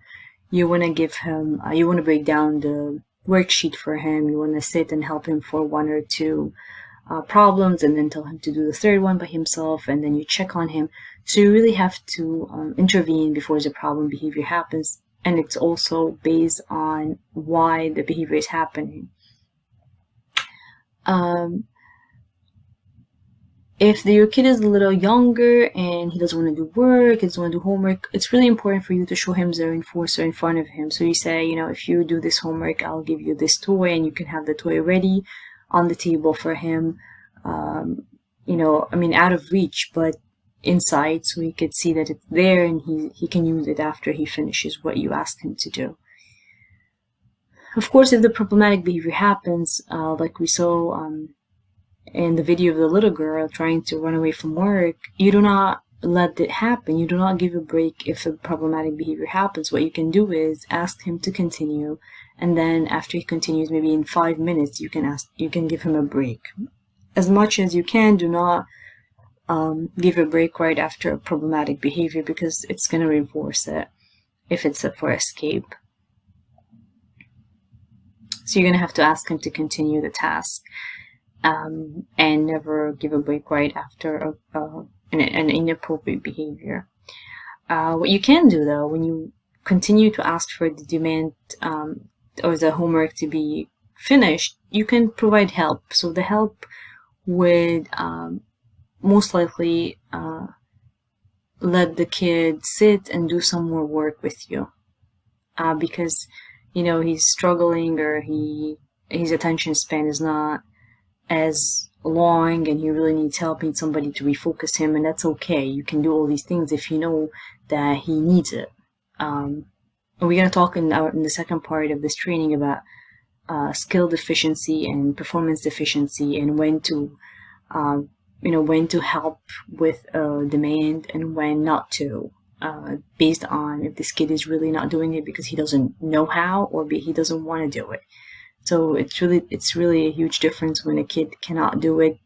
Speaker 1: you want to give him, you want to break down the worksheet for him, you want to sit and help him for one or two problems, and then tell him to do the third one by himself, and then you check on him. So you really have to intervene before the problem behavior happens, and it's also based on why the behavior is happening. If your kid is a little younger and he doesn't want to do work, he doesn't want to do homework, it's really important for you to show him the reinforcer in front of him. So you say, if you do this homework, I'll give you this toy, and you can have the toy ready on the table for him, out of reach, but inside, so he could see that it's there and he can use it after he finishes what you asked him to do. Of course, if the problematic behavior happens, like we saw in the video of the little girl trying to run away from work, you do not let it happen. You do not give a break if a problematic behavior happens. What you can do is ask him to continue, and then after he continues, maybe in 5 minutes, you can give him a break. As much as you can, do not give a break right after a problematic behavior, because it's going to reinforce it if it's up for escape. So you're going to have to ask him to continue the task, and never give a break right after an inappropriate behavior. What you can do, though, when you continue to ask for the demand or the homework to be finished, you can provide help. So the help would most likely let the kid sit and do some more work with you, because he's struggling, or his attention span is not as long, and he really needs help, needs somebody to refocus him, and that's okay. You can do all these things if you know that he needs it. And we're going to talk in the second part of this training about skill deficiency and performance deficiency, and when to help with demand and when not to, based on if this kid is really not doing it because he doesn't know how, or he doesn't want to do it. So it's really a huge difference when a kid cannot do it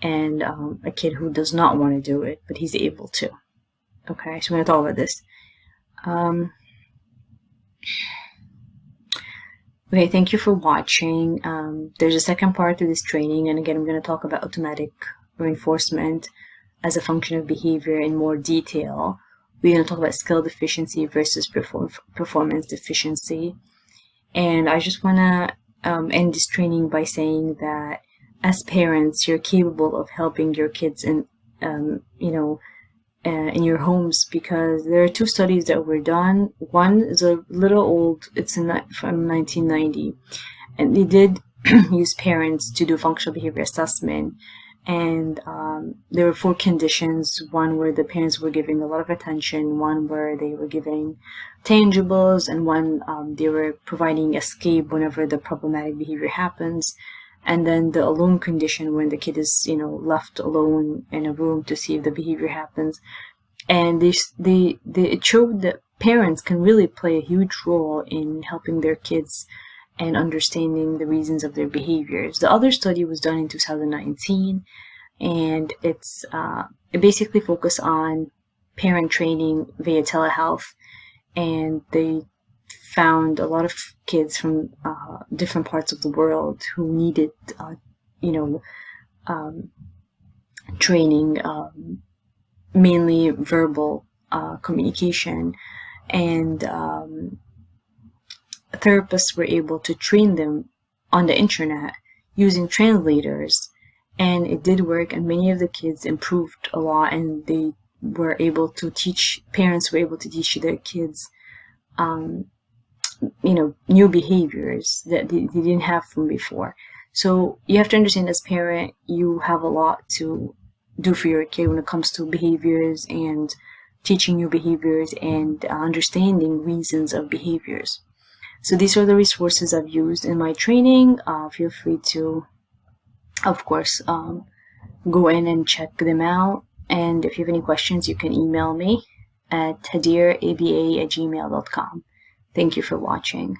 Speaker 1: and a kid who does not want to do it but he's able to. Okay, so we're going to talk about this. Okay, thank you for watching. There's a second part to this training, and again, I'm going to talk about automatic reinforcement as a function of behavior in more detail. We're going to talk about skill deficiency versus performance deficiency. And I just want to end this training by saying that as parents, you're capable of helping your kids in your homes, because there are 2 studies that were done. One is a little old, it's from 1990, and they did use parents to do functional behavior assessment, and there were 4 conditions. One where the parents were giving a lot of attention, one where they were giving tangibles, and one they were providing escape whenever the problematic behavior happens. And then the alone condition, when the kid is left alone in a room to see if the behavior happens. And it showed that parents can really play a huge role in helping their kids and understanding the reasons of their behaviors. The other study was done in 2019, and it basically focused on parent training via telehealth, and they found a lot of kids from different parts of the world who needed training, mainly verbal communication, and therapists were able to train them on the internet using translators, and it did work, and many of the kids improved a lot, and they were able to parents were able to teach their kids new behaviors that they didn't have from before. So you have to understand, as parent, you have a lot to do for your kid when it comes to behaviors and teaching new behaviors and understanding reasons of behaviors. So these are the resources I've used in my training. Feel free to, of course, go in and check them out. And if you have any questions, you can email me at hadiraba@gmail.com. Thank you for watching.